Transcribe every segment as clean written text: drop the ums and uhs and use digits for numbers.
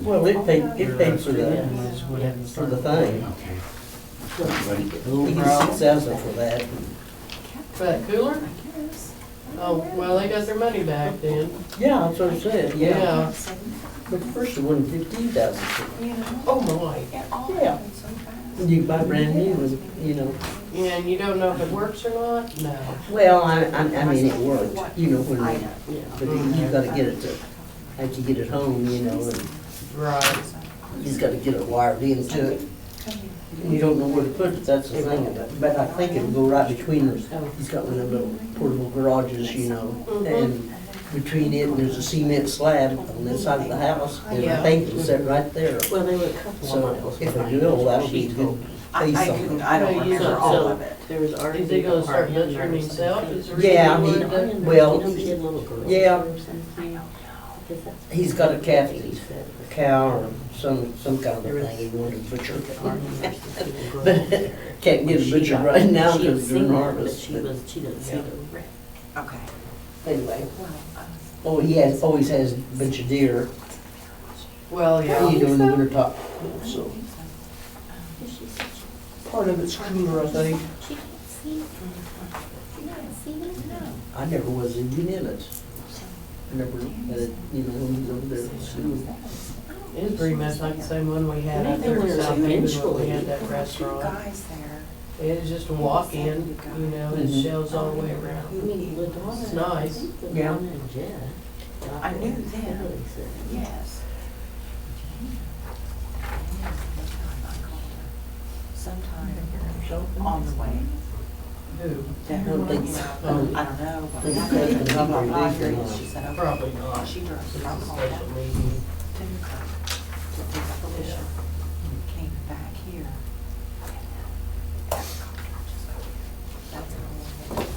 Well, it paid for the thing. He gets 6,000 for that. For that cooler? Oh, well, they got their money back then. Yeah, that's what I said, yeah. Yeah. But the first one, 15,000. Oh, my. Yeah. You can buy brand new, and, you know. Yeah, and you don't know if it works or not? No. Well, I mean, it worked, you know, when they, but you gotta get it to, after you get it home, you know, and Right. you just gotta get it wired into it. And you don't know where to put it, that's the thing about it. But I think it'll go right between the, he's got one of those little portable garages, you know, and between it and there's a cement slab on this side of the house, and I Yeah. think it'll sit right there. Well, they were a couple So of miles. if they will, that'll be a good face on it. I don't remember all of it. There was already. Is he gonna start nurturing himself? Is there Yeah, anything he- he wanted to- well, She had little girls yeah. or something. Because that's He's got a calf, what he said. a cow or some kind of a thing he wanted to butcher. But can't get a butcher right now She had because seen during it, harvest. But But she didn't see Yeah. the. Okay. anyway, Well, oh, he always has a bunch of deer, Well, yeah. you know, in the winter top, so. She said Part of it's cooler, I think. she can't see it. She can't see it. No. I never was even in it. I never, you know, when he was over there at school. It's pretty much like the same one we had out there in Anything South where Haven it's when we had that two restaurant. guys there. It was just a walk-in, you know, it Mhm. shelves all the way I around. mean, LaDonna. It's nice. I think Yeah. LaDonna and Jed. I knew them. Somebody said. Yes. Sometime on the way. Who? There, I don't think you so. know, I don't know. but Think I that's think gonna be about very 5 big years, for she said, okay. Probably not. She drove It's the a alcohol special down meeting. to Newkirk to pick up Alicia. Came back here. That's how long it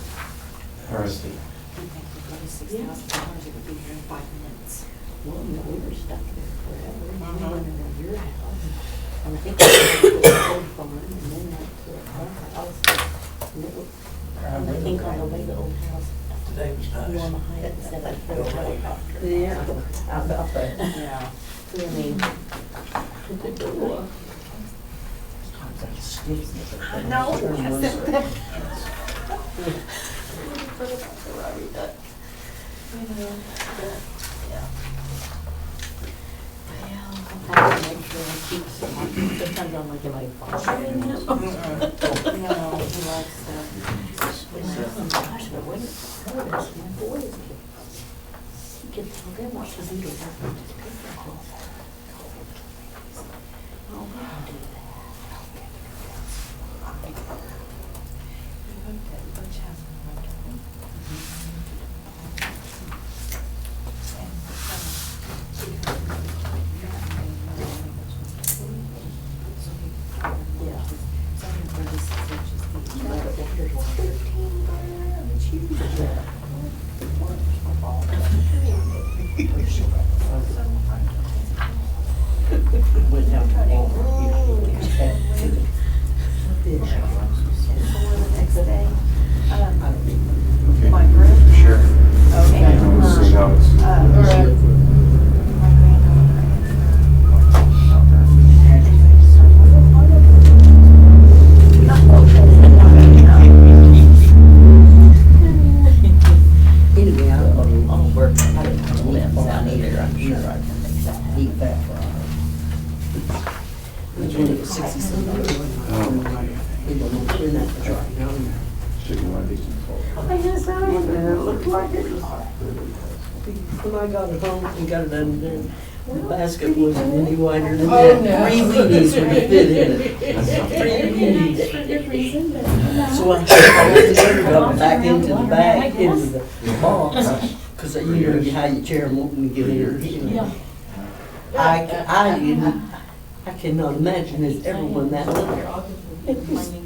Interesting. You think for $36,000 it would be here in 5 minutes? Well, no, we were stuck there forever. We Mhm. went into your house. And I think we went to the old farm and then went to our house. And it was, and I think on the way to the old house, Today was you on the nice. high end said I feel a helicopter. Yeah, I felt that. Yeah. So, I mean, it took a while. I know. I said that. I have to make sure I keep some, sometimes I'm like, am I following him? No, he likes that. Gosh, but when it's hardest, my boy is, he gets, so they want to do the work, which is difficult. Oh, we don't do that. Yeah. But it wonders why. Yeah. Went down to Walmart, usually just had chicken. Fish. For the next day, I don't even. Okay. my group, Sure. Okay. and, We'll see how it's. All right. my granddaughter Anyway, I'll work, I don't have to live down either, I'm sure I can eat that for her. It's only 60-some dollars. Oh, my. People don't put in that much right now. Chicken one of these things called. I guess I don't know, it looked like it was. When I got it home and got it undone, the basket wasn't any wider than Oh, that. no. 3 weenies would fit in it. 3 weenies. So I got it back into the bag, into the box, because you know how you tear them open and get in. Yeah. I cannot imagine there's ever one that little.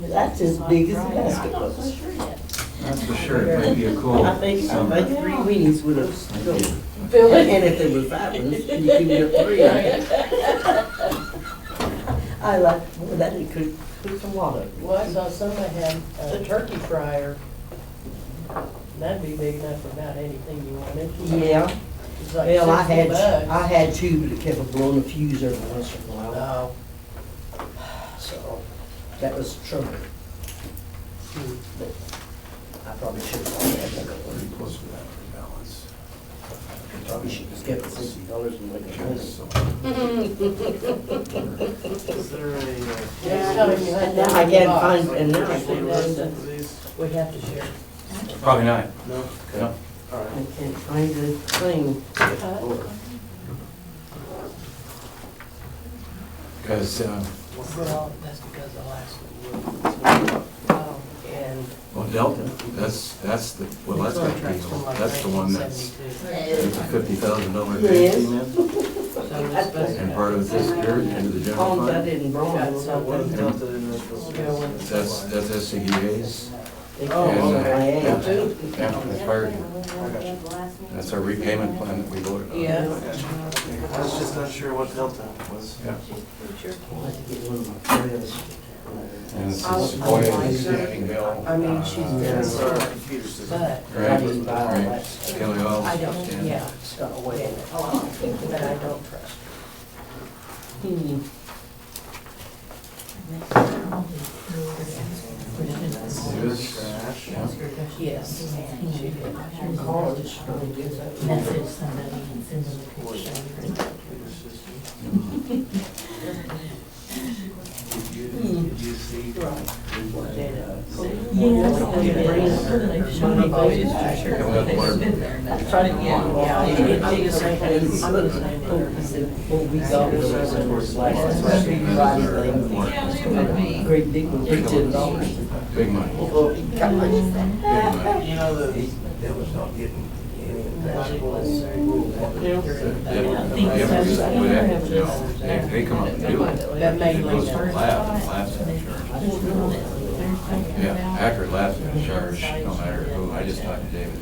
That's as big as the basket was. That's for sure. It might be a cool. I think 3 weenies would have filled. Bill, And if there was 5 ones, you could get 3. I like, well, that it could cook a lot of. well, I saw somebody had a turkey fryer. That'd be big enough for about anything you wanted. Yeah, It's like Well, I $60. had two, but it kept blowing a fuse every once in a while, No. so that was trouble. But I probably should have bought that other Pretty one. close to that balance. Probably should have kept it $60 and like a Okay, so- Is there a, Next time you had Now that I in the can't box. find, and now I any can't resident find, of these? We have to share. Probably not. No? Okay. No. All I right. can't find the thing. Because, Well, that's because the last one. Oh, and. well, Delta, that's the, well, that's got to be, contracts from like that's the one that's, 1972. it's a $50,000 Yes. thing in. So we're supposed And to. part of it disappeared into the general Palms I fund. didn't bring Got or some. What is something. Delta Industrial Go with- Services? That's SCEA's. They Oh, can't okay. my Yeah. age. Yeah, that's fire. That's our repayment plan that we voted on. Yeah. I was just not sure what Delta was. Yeah. I'll have to get one of my friends. And it's a Sequoia standing bill. I mean, she's That's very our good, computer system. but Right, I didn't buy all right. that. Kelly Oil. I don't, stand. yeah, it's got a way in it. But I don't trust Hmm. It is. Trash. Yeah. her. Yes, she did. College, probably good. Message somebody and send them a What is picture. that? Computer system. Did you see? Yeah, he did the same thing. I'm the same thing. What we got was last Friday thing. Great big one, $10. Big money. Oh, Big money. You know, that was not getting any magical. They come up and do it. That made It me goes from nervous. labs in charge. Yeah, Akron Labs in charge, no matter who. I just talked to David.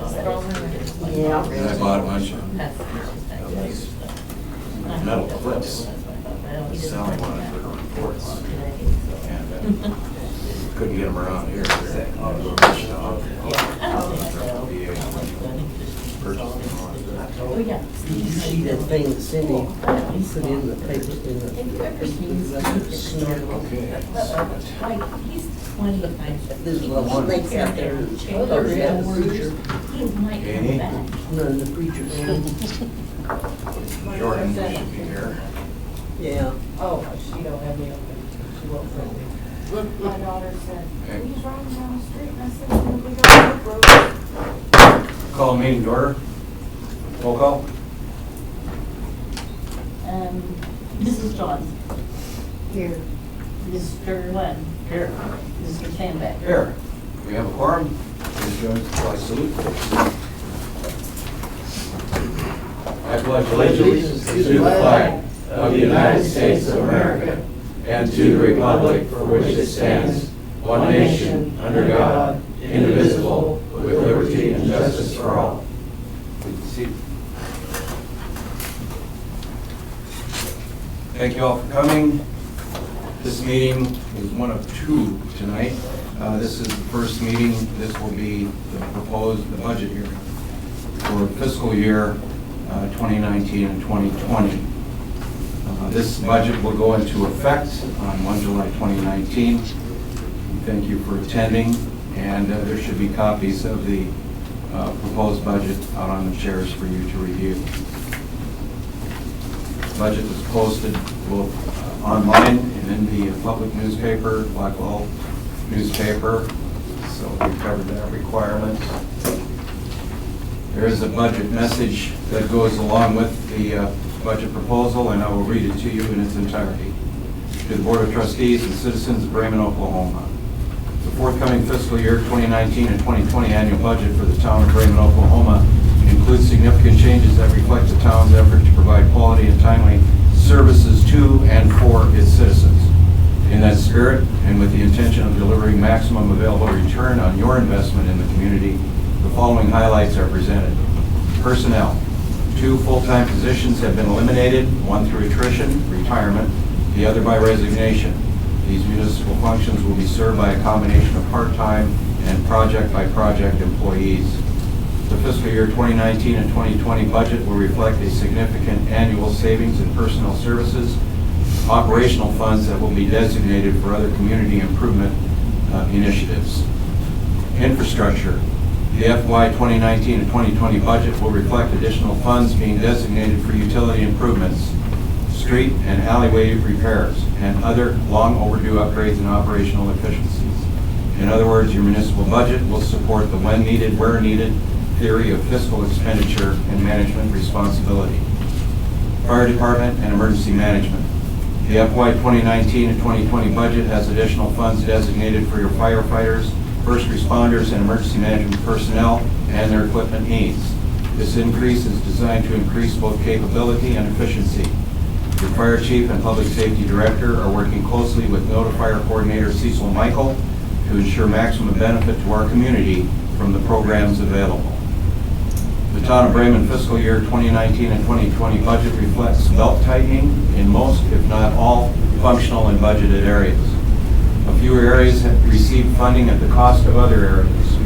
Yeah. And I bought a bunch of these metal clips. Selling one for the reports. And couldn't get them around here. They're all over the shop. Oh, yeah. You see that thing that Cindy put in the paper, in the snow? Okay. Like, he's 25. There's little snakes out there. Oh, there's that preacher. He might come back. None of the preachers. Jordan should be here. Yeah. Oh, she don't have me open. She won't let me. My daughter said, Okay. he's riding down the street, and I said, "It's gonna be on the road." Call meeting to order. Roll call. Mrs. Johns. Here. Mr. Lynn. Here. Mr. Sandback. Here. We have a quorum. Please join us by salute. I pledge allegiance to the flag of the United States of America and to the republic for which it stands, one nation, under God, indivisible, with liberty and justice for all. Please be seated. Thank you all for coming. This meeting is one of two tonight. This is the first meeting. This will be the budget hearing for fiscal year 2019 and 2020. This budget will go into effect on 1 July 2019. Thank you for attending, and there should be copies of the proposed budget out on the chairs for you to review. The budget was posted both online and in the public newspaper, Blackwell newspaper, so we covered that requirement. There is a budget message that goes along with the budget proposal, and I will read it to you in its entirety. To the Board of Trustees and citizens of Bremen, Oklahoma. The forthcoming fiscal year 2019 and 2020 annual budget for the town of Bremen, Oklahoma includes significant changes that reflect the town's effort to provide quality and timely services to and for its citizens. In that spirit, and with the intention of delivering maximum available return on your investment in the community, the following highlights are presented. Personnel. 2 full-time positions have been eliminated, one through attrition, retirement, the other by resignation. These municipal functions will be served by a combination of part-time and project-by-project employees. The fiscal year 2019 and 2020 budget will reflect a significant annual savings in personnel services, operational funds that will be designated for other community improvement initiatives. Infrastructure. The FY 2019 and 2020 budget will reflect additional funds being designated for utility improvements, street and alleyway repairs, and other long overdue upgrades and operational efficiencies. In other words, your municipal budget will support the when needed, where needed theory of fiscal expenditure and management responsibility. Fire Department and Emergency Management. The FY 2019 and 2020 budget has additional funds designated for your firefighters, first responders, and emergency management personnel and their equipment needs. This increase is designed to increase both capability and efficiency. Your Fire Chief and Public Safety Director are working closely with Notifier Coordinator Cecil Michael to ensure maximum benefit to our community from the programs available. The Town of Bremen fiscal year 2019 and 2020 budget reflects belt tightening in most, if not all, functional and budgeted areas. A few areas have received funding at the cost of other areas.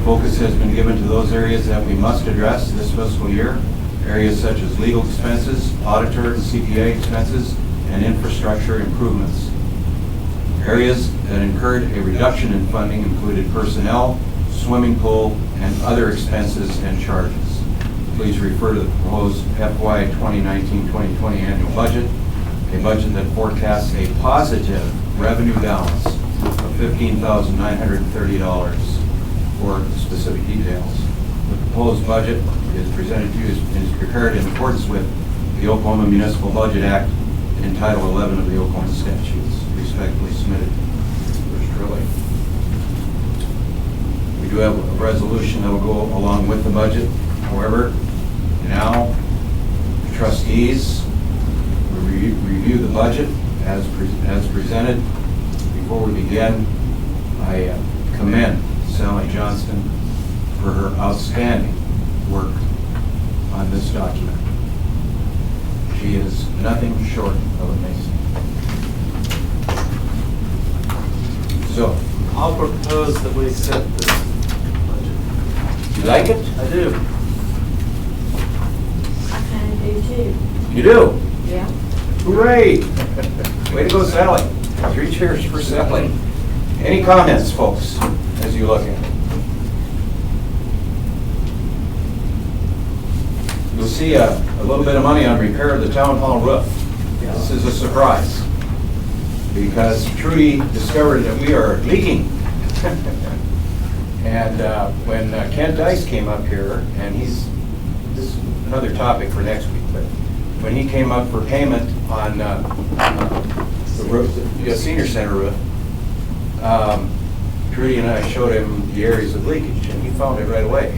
Focus has been given to those areas that we must address this fiscal year, areas such as legal expenses, auditor and CPA expenses, and infrastructure improvements. Areas that incurred a reduction in funding included personnel, swimming pool, and other expenses and charges. Please refer to the proposed FY 2019-2020 annual budget, a budget that forecasts a positive revenue balance of $15,930 for specific details. The proposed budget is presented to you and is prepared in accordance with the Oklahoma Municipal Budget Act in Title 11 of the Oklahoma Statutes. Respectfully submitted. Yours truly. We do have a resolution that will go along with the budget. However, now the trustees will review the budget as presented. Before we begin, I commend Sally Johnston for her outstanding work on this document. She is nothing short of amazing. So, I'll propose that we accept this budget. you like it? I do. I kinda do too. You do? Yeah. Hooray! Way to go, Sally. 3 cheers for Sally. Any comments, folks, as you look at it? You'll see a little bit of money on repair of the town hall roof. This is a surprise, because Trudy discovered that we are leaking. And when Kent Dice came up here, and this is another topic for next week, but when he came up for payment on the roof, the senior center roof, Trudy and I showed him the areas of leakage, and he found it right away.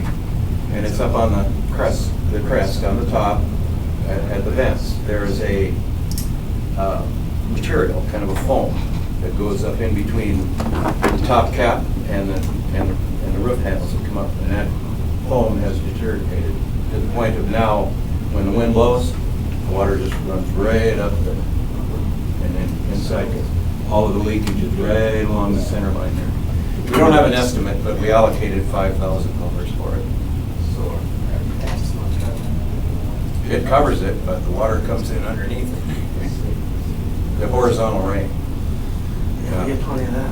And it's up on the crest on the top at the vents. There is a material, kind of a foam, that goes up in between the top cap and the roof handles that come up, and that foam has deteriorated to the point of now, when the wind blows, the water just runs right up there, and then inside, all of the leakage is right along the center line there. We don't have an estimate, but we allocated $5,000 for it. So it covers it, but the water comes in underneath it. The horizontal rain. Yeah, we get plenty of that.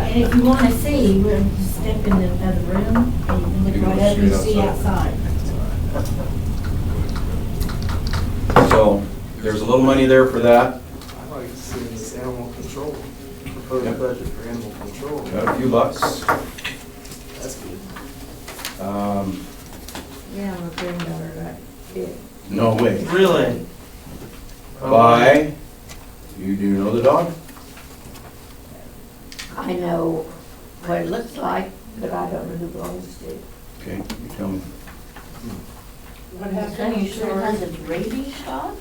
And if you want to see, we'll step in the other room and You look can right go up and straight see outside. outside. So there's a little money there for that. I'd like to see this animal control, proposed Yep. budget for animal control. Got a few bucks. That's good. Yeah, my granddaughter got bit. No way. Really? Bye. You do know the dog? I know what it looks like, but I don't know who belongs to. Okay, you tell me. What Are you happened? sure it has a rabies shot?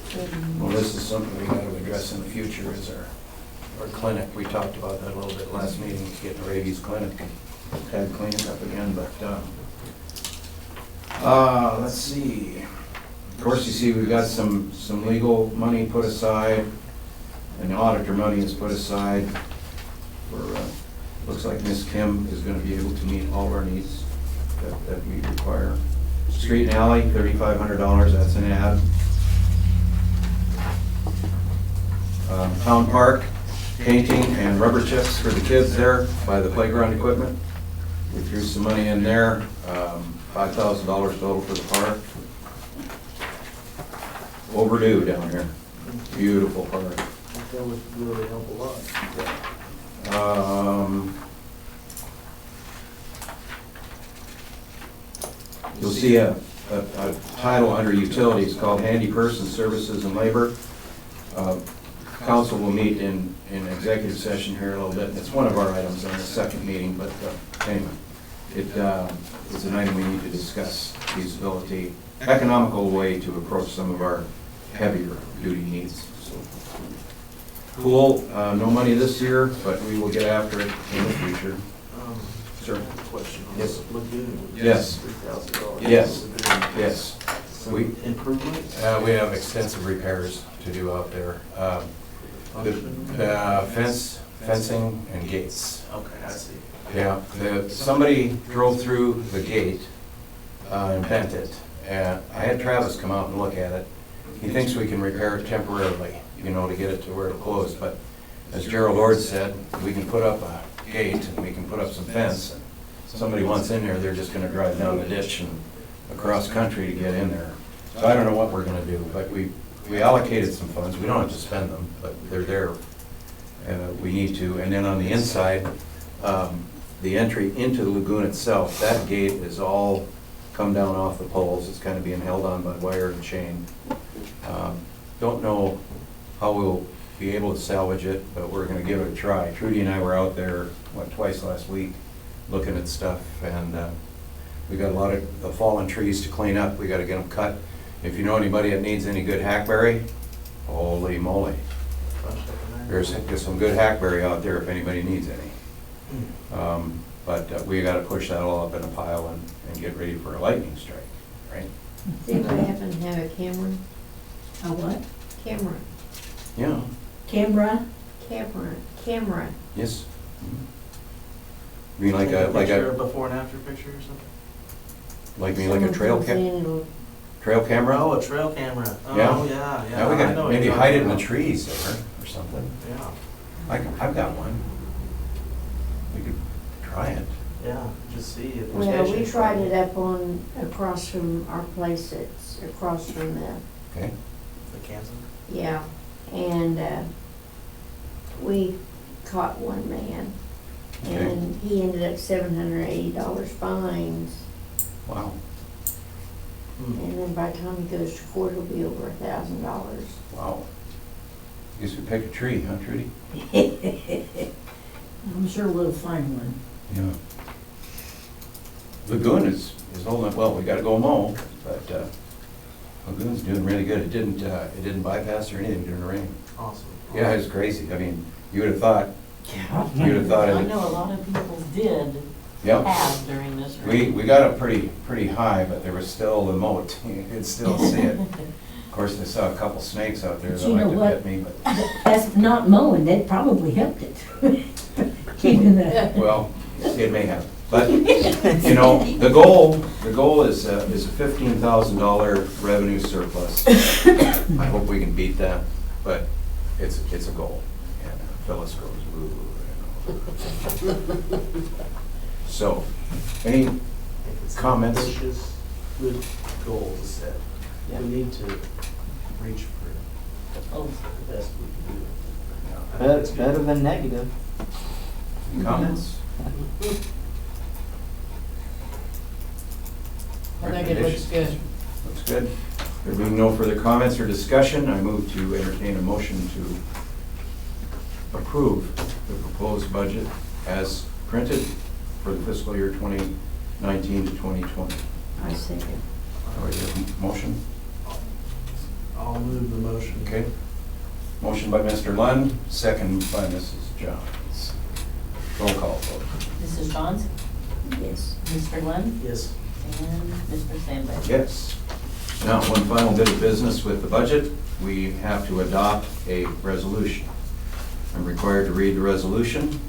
Well, this is something we got to address in the future, is our clinic. We talked about that a little bit last meeting, getting a rabies clinic. Had cleaned up again, but, let's see. Of course, you see, we've got some legal money put aside, and the auditor money is put aside for Looks like Miss Kim is gonna be able to meet all of our needs that we require. Street and alley, $3,500, that's an ad. Town park, painting and rubber chips for the kids there by the playground equipment. We threw some money in there, $5,000 total for the park. Overdue down here, beautiful park. That would really help a lot. You'll see a title under utilities called Handy Person Services and Labor. Council will meet in executive session here in a little bit. It's one of our items on the second meeting, but anyway, it's an item we need to discuss, feasibility, economical way to approach some of our heavier duty needs. So, pool, no money this year, but we will get after it in the future. Sir? I have a question on Yes. the lagoon. Yes. $3,000. Yes. Lagoon. Yes. Some We- improvements? We have extensive repairs to do out there. Fencing and gates. Okay, I see. Yeah, somebody drove through the gate and bent it. And I had Travis come out and look at it. He thinks we can repair it temporarily, you know, to get it to where it'll close. But as Gerald Ord said, we can put up a gate and we can put up some fence. Somebody wants in there, they're just gonna drive down the ditch and across country to get in there. So I don't know what we're gonna do, but we allocated some funds. We don't have to spend them, but they're there. We need to. And then on the inside, the entry into the lagoon itself, that gate is all come down off the poles. It's kind of being held on by wire and chain. Don't know how we'll be able to salvage it, but we're gonna give it a try. Trudy and I were out there, twice last week, looking at stuff, and we got a lot of the fallen trees to clean up. We gotta get them cut. If you know anybody that needs any good hackberry, holy moly. There's some good hackberry out there if anybody needs any. But we gotta push that all up in a pile and get ready for a lightning strike, right? Does anybody happen to have a camera? A what? Camera, Yeah, Camera? camera. yes. You mean like Picture, a, before and after picture or something? like me, like a Someone comes in and will- trail camera? Oh, a trail camera. Oh, Yeah. yeah. Yeah, we I know got, what maybe you're hide it in talking the about. trees there or something. Yeah, I've got one. We could try it. yeah, just see if. Well, we tried it up on, across from our place, it's across from the, Okay, The Kansas. yeah, and, we caught one man, okay, and he ended up $780 fines, wow, and then by the time he goes to court, it'll be over $1,000. wow. Guess we pick a tree, huh, Trudy? I'm sure we'll find one. Yeah. Lagoon is holding up well. We gotta go mow, but Lagoon's doing really good. It didn't bypass or anything during the rain. Awesome. Yeah, it's crazy. I mean, you would have thought, Yeah. you'd have thought I it. know a lot of people did Yep. have during this. We got up pretty high, but there was still the moat. You could still see it. Of course, I saw a couple snakes out there But that you like know to what? bit me, but, That's not mowing, that probably helped it. Keeping the, well, it may have. But, you know, the goal is a $15,000 revenue surplus. I hope we can beat that, but it's a goal. And Phyllis goes, ooh, you know. So, any If it's comments? ambitious, good goals set. We need to reach for the best we can do. I think It's better than negative. comments? I think it looks good. Looks good. There being no further comments or discussion, I move to entertain a motion to approve the proposed budget as printed for the fiscal year 2019 to 2020. I second. Do I have a motion? I'll move the motion. Okay. Motion by Mr. Lund, second by Mrs. Johns. Roll call vote. Mrs. Johns, Yes. Mr. Lund, Yes. and Mr. Sandberg. Yes. Now, one final bit of business with the budget. We have to adopt a resolution. I'm required to read the resolution.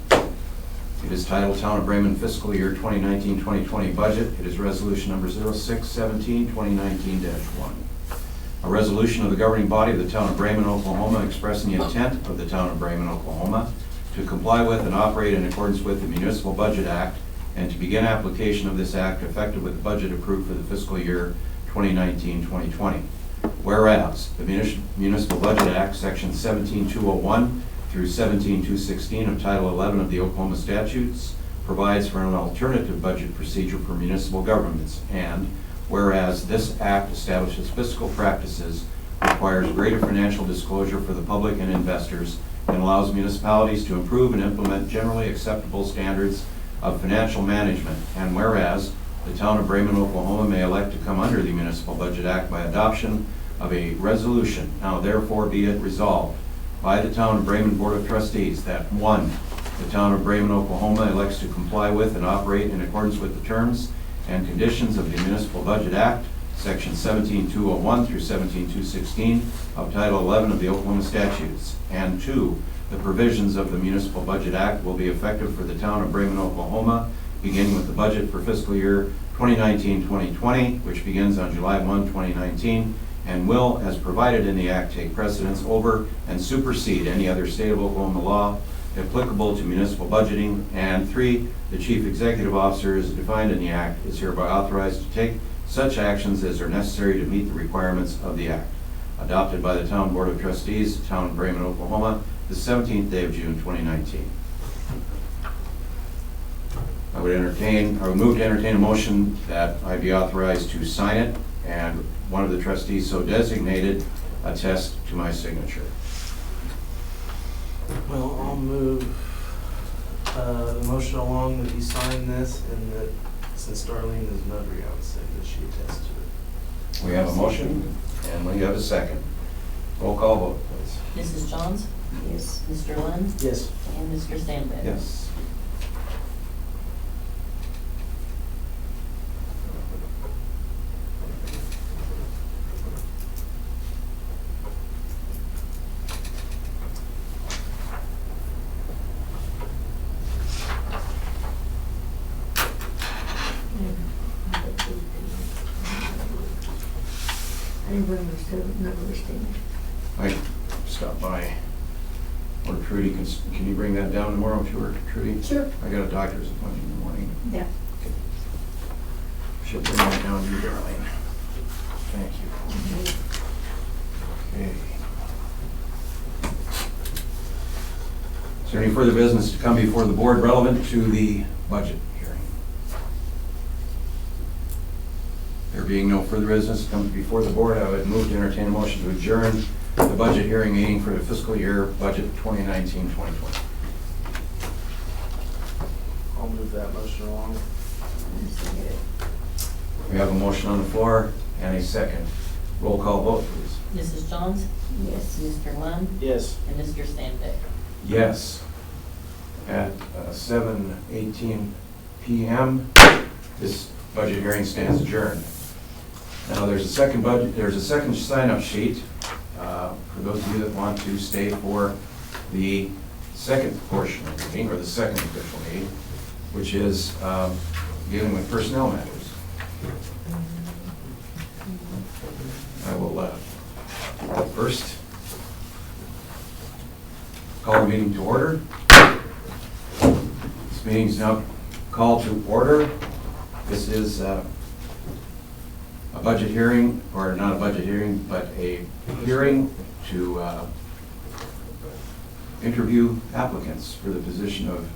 It is titled Town of Bremen Fiscal Year 2019-2020 Budget. It is resolution number 0617, 2019-1. A resolution of the governing body of the Town of Bremen, Oklahoma, expressing the intent of the Town of Bremen, Oklahoma, to comply with and operate in accordance with the Municipal Budget Act and to begin application of this act effective with the budget approved for the fiscal year 2019-2020. Whereas the Municipal Budget Act, Section 17201 through 17216 of Title 11 of the Oklahoma Statutes provides for an alternative budget procedure for municipal governments, and whereas this act establishes fiscal practices, requires greater financial disclosure for the public and investors, and allows municipalities to improve and implement generally acceptable standards of financial management, and whereas the Town of Bremen, Oklahoma may elect to come under the Municipal Budget Act by adoption of a resolution. Now therefore be it resolved by the Town of Bremen Board of Trustees that 1, the Town of Bremen, Oklahoma elects to comply with and operate in accordance with the terms and conditions of the Municipal Budget Act, Section 17201 through 17216 of Title 11 of the Oklahoma Statutes, and 2, the provisions of the Municipal Budget Act will be effective for the Town of Bremen, Oklahoma, beginning with the budget for fiscal year 2019-2020, which begins on July 1, 2019, and will, as provided in the Act, take precedence over and supersede any other state of Oklahoma law applicable to municipal budgeting. And 3, the Chief Executive Officer, as defined in the Act, is hereby authorized to take such actions as are necessary to meet the requirements of the Act. Adopted by the Town Board of Trustees, Town of Bremen, Oklahoma, the 17th day of June, 2019. I would move to entertain a motion that I be authorized to sign it, and one of the trustees so designated attest to my signature. Well, I'll move the motion along that you sign this, and that since Darlene is notary, I would say that she attests to it. We have a motion, and we have a second. Roll call vote, please. Mrs. Johns? Yes. Mr. Lund? Yes. And Mr. Sandbeck? Yes. I didn't bring this to, never seen I stopped by. Or Trudy, can you bring that down tomorrow to her, Trudy? Sure. I got a doctor's appointment in the morning. Yeah. She'll bring that down to you, Darlene. Thank you. Okay. Is there any further business to come before the board relevant to the budget hearing? There being no further business to come before the board, I would move to entertain a motion to adjourn the budget hearing meeting for the fiscal year budget 2019-2020. I'll move that motion along. We have a motion on the floor and a second. Roll call vote, please. Mrs. Johns? Yes. Mr. Lund? Yes. And Mr. Sandbeck? Yes. At 7:18 p.m., this budget hearing stands adjourned. Now, there's a second sign-up sheet for those of you that want to stay for the second portion of the meeting, or the second official meeting, which is dealing with personnel matters. I will first call the meeting to order. This meeting is now called to order. This is a budget hearing, or not a budget hearing, but a hearing to interview applicants for the position of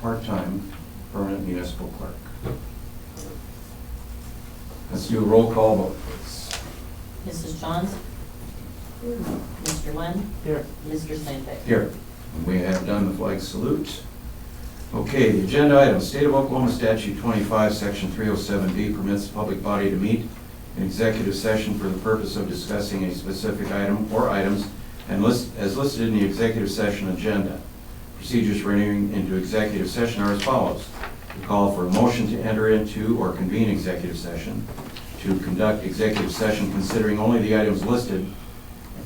part-time permanent municipal clerk. Let's do a roll call vote, please. Mrs. Johns? Mr. Lund? Here. Mr. Sandbeck? Here, we have done the flag salute. Okay, the agenda item, State of Oklahoma Statute 25, Section 307B permits the public body to meet in executive session for the purpose of discussing a specific item or items and as listed in the executive session agenda. Procedures for entering into executive session are as follows. We call for a motion to enter into or convene executive session, to conduct executive session considering only the items listed.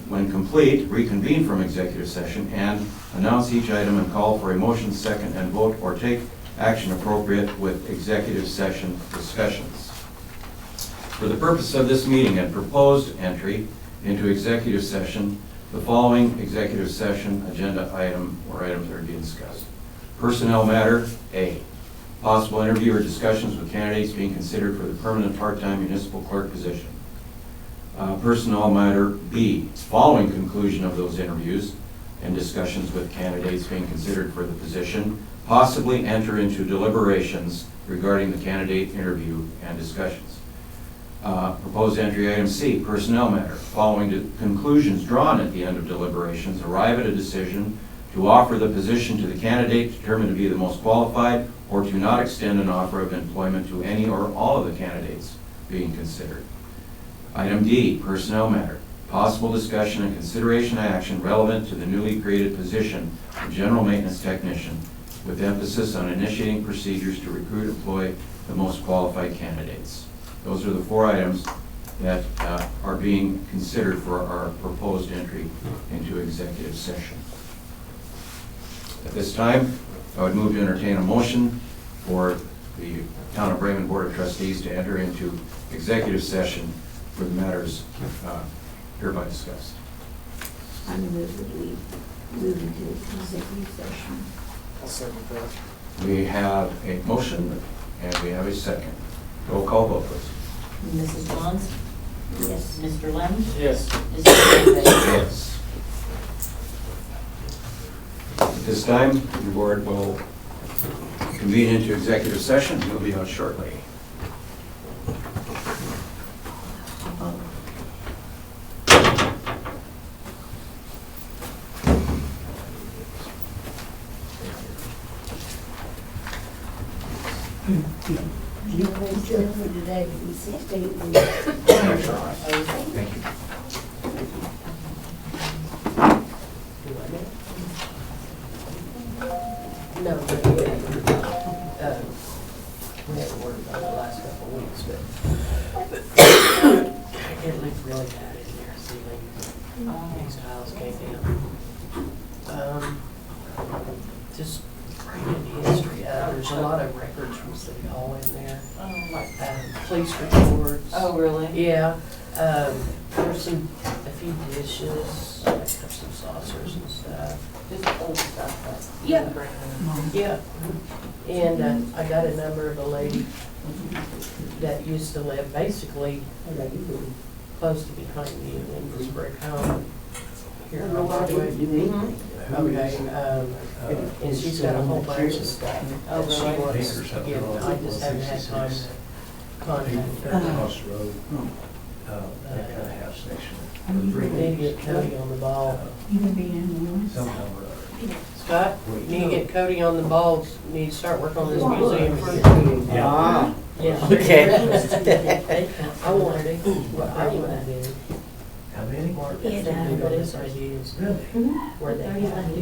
When complete, reconvene from executive session and announce each item and call for a motion, second, and vote, or take action appropriate with executive session discussions. For the purpose of this meeting and proposed entry into executive session, the following executive session agenda item or items are being discussed. Personnel matter, A, possible interview or discussions with candidates being considered for the permanent part-time municipal clerk position. Personnel matter, B, following conclusion of those interviews and discussions with candidates being considered for the position, possibly enter into deliberations regarding the candidate interview and discussions. Proposed entry item C, personnel matter. Following conclusions drawn at the end of deliberations, arrive at a decision to offer the position to the candidate determined to be the most qualified or to not extend an offer of employment to any or all of the candidates being considered. Item D, personnel matter. Possible discussion and consideration action relevant to the newly created position of general maintenance technician with emphasis on initiating procedures to recruit and employ the most qualified candidates. Those are the 4 items that are being considered for our proposed entry into executive session. At this time, I would move to entertain a motion for the Town of Bremen Board of Trustees to enter into executive session for the matters hereby discussed. I move that we move into executive session. I'll second that. We have a motion and we have a second. Roll call vote, please. Mrs. Johns? Yes. Mr. Lem? Yes. Mr. Davis? Yes. At this time, the board will convene into executive session. We'll be out shortly. You know, it's just for today, we stay with Thank you. No, but we haven't worried about it the last couple of weeks, but it looked really bad in there, ceiling, these tiles came down. Just in history, there's a lot of records from City Hall in there, Oh, like, police reports. oh, really? Yeah, there's a few dishes, I have some saucers and stuff. Just old stuff, but. Yeah. Yeah, and I got a number of a lady that used to live basically close to behind you in this brick home here on Broadway. Okay, and she's got a whole bunch of stuff that she wants to give. I just haven't had time to contact her. Across the road, that kind of house section. We need to get Cody on the ball. You gonna be in the room? Somehow or other. Scott, you need to get Cody on the ball, need to start working on this museum. Yeah. Yeah. Okay. I want to, what I want to do, How many? Mark, Yeah, something about this ideas, Really? where they have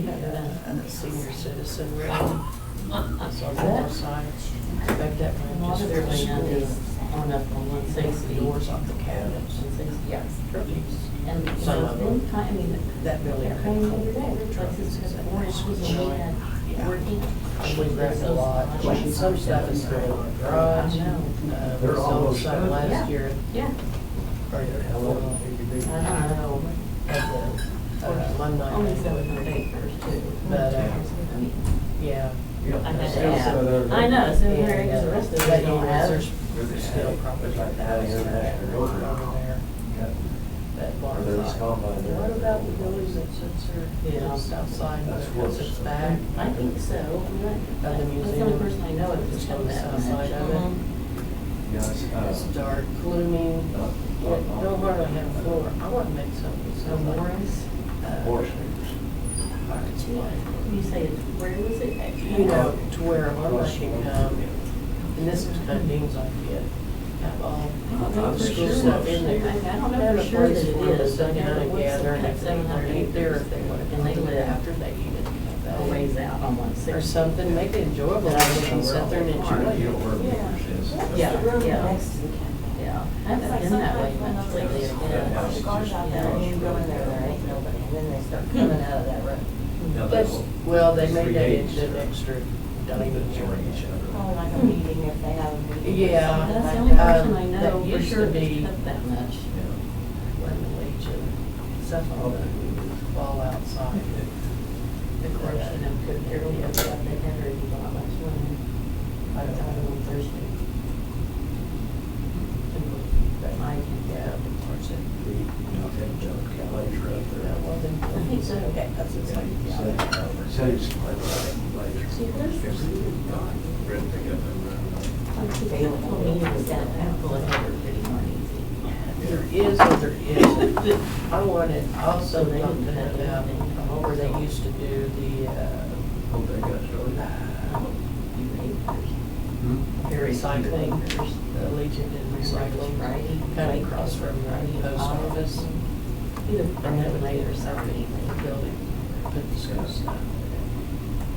the senior citizen room. It's on the north side. I bet that A might lot just of their fairly land cool. is on up on one Takes sixty. the doors off the cabinets. Yeah. And And some so of then, them, I mean, that building. they're coming every day, like this is orange, was in Yeah. working. And we grabbed a lot, and some stuff is still in the garage. We They're sold almost some done. last year. Yeah. Or, How long do you do? I don't know. at the, one night. Only 700 acres too. But, yeah. I had to Still add. some other- I know, 700 acres, the rest of it But they don't yeah, have. there's still probably like that over there. That Or there's barn. combine there. What about the buildings that sits there, just outside, That's because it's back? I think so. Of the That's the only museum. person I know of that's done that. South side of it. Yeah, It's dark, gloomy, it don't hardly have a floor. I want to make something So so like, Morris, Horse. you say, where was it? you know, to where one can come, and this was kind of Dean's idea, have all I don't know for school sure. stuff in there. I don't know Have for a sure that place it for them to is, but sit down and gather, and if they want to eat there, if they want to And they come live after they eat it. a ways out on 160. Or something, make it enjoyable, and they can sit there and enjoy You it. know where Morris is. Yeah, yeah. Next to the county. Yeah, I haven't been that way much lately. Yeah. The cars out there, and you go in there, there ain't nobody, and then they start coming out of that road. Now, But, that's- well, they made that Three into an extra dining area. Oh, like a meeting if they have a meeting. or Yeah. something That's the like only that. person I know that for used to sure be- that's up that much. Lemon Legion, stuff on the wall outside. Of course, you know, could Carol get up there and do all that swimming. I don't know. On Thursday. But I can, yeah, of course it. Later up there. That wasn't. I think so. Okay, that's what's like. City's later. See, there's Red pickup available meetings downtown, so it's pretty darn easy. There is or there isn't. I wanted also something about where they used to do the, Hope they got started. the recycling, the Legion did recycling, kind of across from the post office. Either And that would late later or something. building, put the schools down.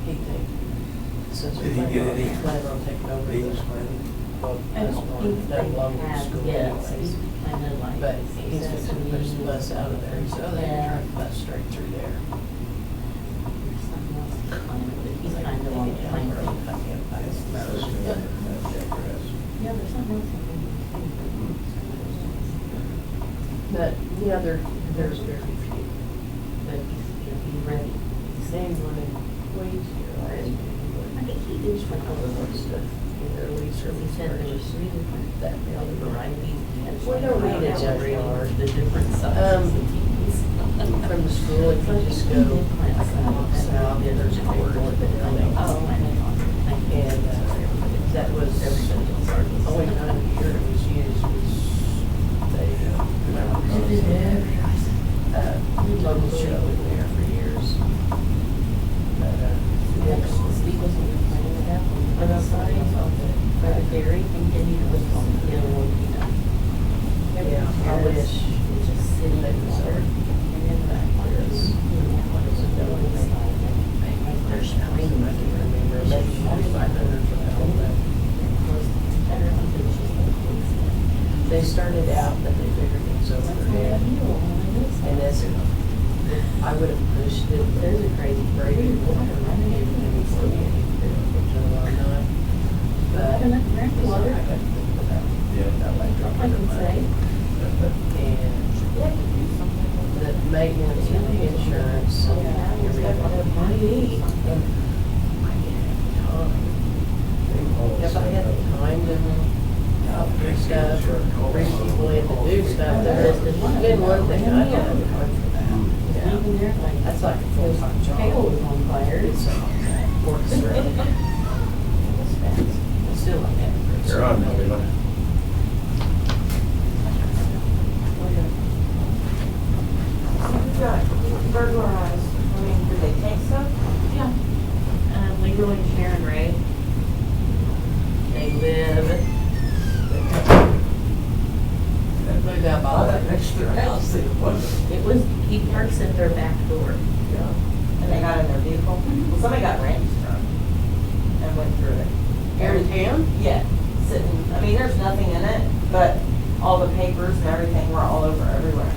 He think, since Did he get any plan on taking over Deals, the, man? well, I that's don't one, think that they belonged to the have school yet, anyways. kind of like. But he's fixing to push the bus out of there, so they can drive the bus straight through there. He's kind of on the plane. Yeah, there's something else. But, yeah, there's very few. But he's ready. Same one in Wade here. I think he did for all of those stuff. Either lease or He said there was three different, that all the building. varieties. We don't need it every yard. The different sizes of teas. From the school, if you just go south, there's a corridor building. Oh, I know. And that was, the only time of year it was used was they, local show in there for years. But, next, Steve was complaining about when I saw him on the dairy continued with on the hill, you know. yeah, I wish It's just sitting they was there. there. And then back there is, you know, what is it, the other side, and there's spring. I can remember, maybe 2,500 for that whole thing. They started out, but they figured it was over their head. And that's, I would have pushed it, there's a crazy break in water, I gave it to me for me, I'm not. But, Have enough drink so I water? got to think about, that like I dropping can the say. money. And the maintenance and the insurance, and everything. I didn't have time. If I had the time to help do stuff or bring people in to do stuff, there's been one thing I don't have time for that. Yeah. Even there, like, That's like a full-time job. Kale was on fire. It's orchestrated. Still like that. You're on, Sheila. Burglarized. I mean, did they take stuff? Yeah. Leroy and Sharon Ray. They live. Moved out by that. Next to their house, it wasn't. It was, he parks at their back door. And they got in their vehicle? Well, somebody got Randy's truck and went through it. Here in town? Yeah, sitting, I mean, there's nothing in it, but all the papers and everything were all over everywhere.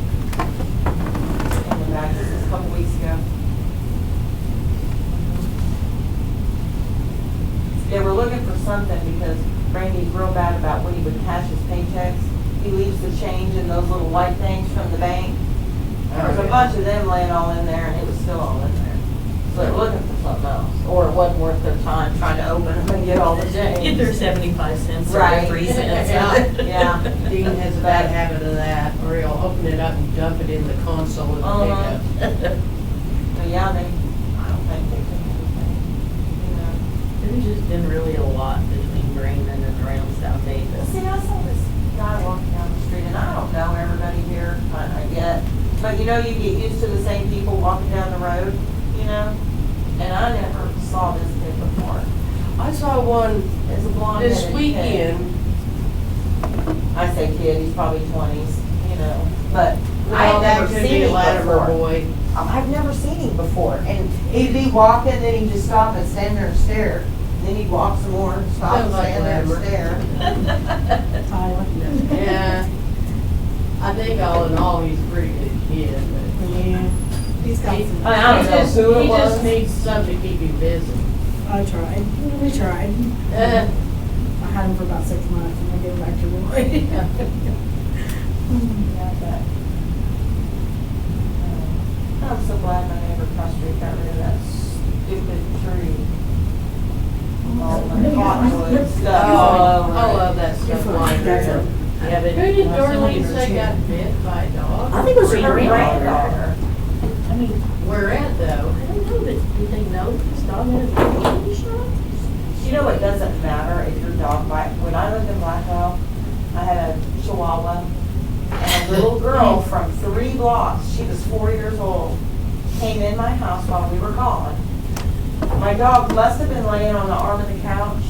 In the back, this was a couple weeks ago. They were looking for something because Randy's real bad about when he would cash his paychecks. He leaves the change in those little white things from the bank. There was a bunch of them laying all in there and it was still all in there. So they're looking for something else, or it wasn't worth their time trying to open them and get all the change. Either 75 cents or Right. 3 cents. Yeah. Dean has a bad habit of that, or he'll open it up and dump it in the console of the Uh-huh. pickup. But yeah, I don't think they took anything, you know. There's just been really a lot between Raymond and around South Davis. See, I saw this guy walking down the street, and I don't know everybody here, I get, but you know, you get used to the same people walking down the road, you know? And I never saw this kid before. I saw one It's a blonde this headed weekend. I say kid, he's probably 20s, you know, but Well, I've that never could seen be a him Latimer before. boy. I've never seen him before, and he'd be walking, then he'd just stop and stand there and stare. Then he'd walk some more, stop and Sounds like stand there and Latimer. stare. Yeah. I think all in all, he's a pretty good kid, but Yeah. He's got he, some, I don't know who it he just was. needs something to keep him busy. I tried, we tried. Uh, I had him for about 6 months and I gave him back to Roy. Yeah, but, I'm so glad my neighbor across the street got rid of that stupid tree. All the cottonwood stuff all over I it. love that stuff lying That's around. Yeah, but. Who did Darlene say got bit by a dog? I think it was her Her granddaughter. granddaughter. I mean, Where at though? I don't know, but did they know this dog had a candy shot? You know, it doesn't matter if your dog bite. When I lived in Blackwell, I had a Chihuahua, and a little girl from 3 blocks, she was 4 years old, came in my house while we were gone. My dog must have been laying on the arm of the couch,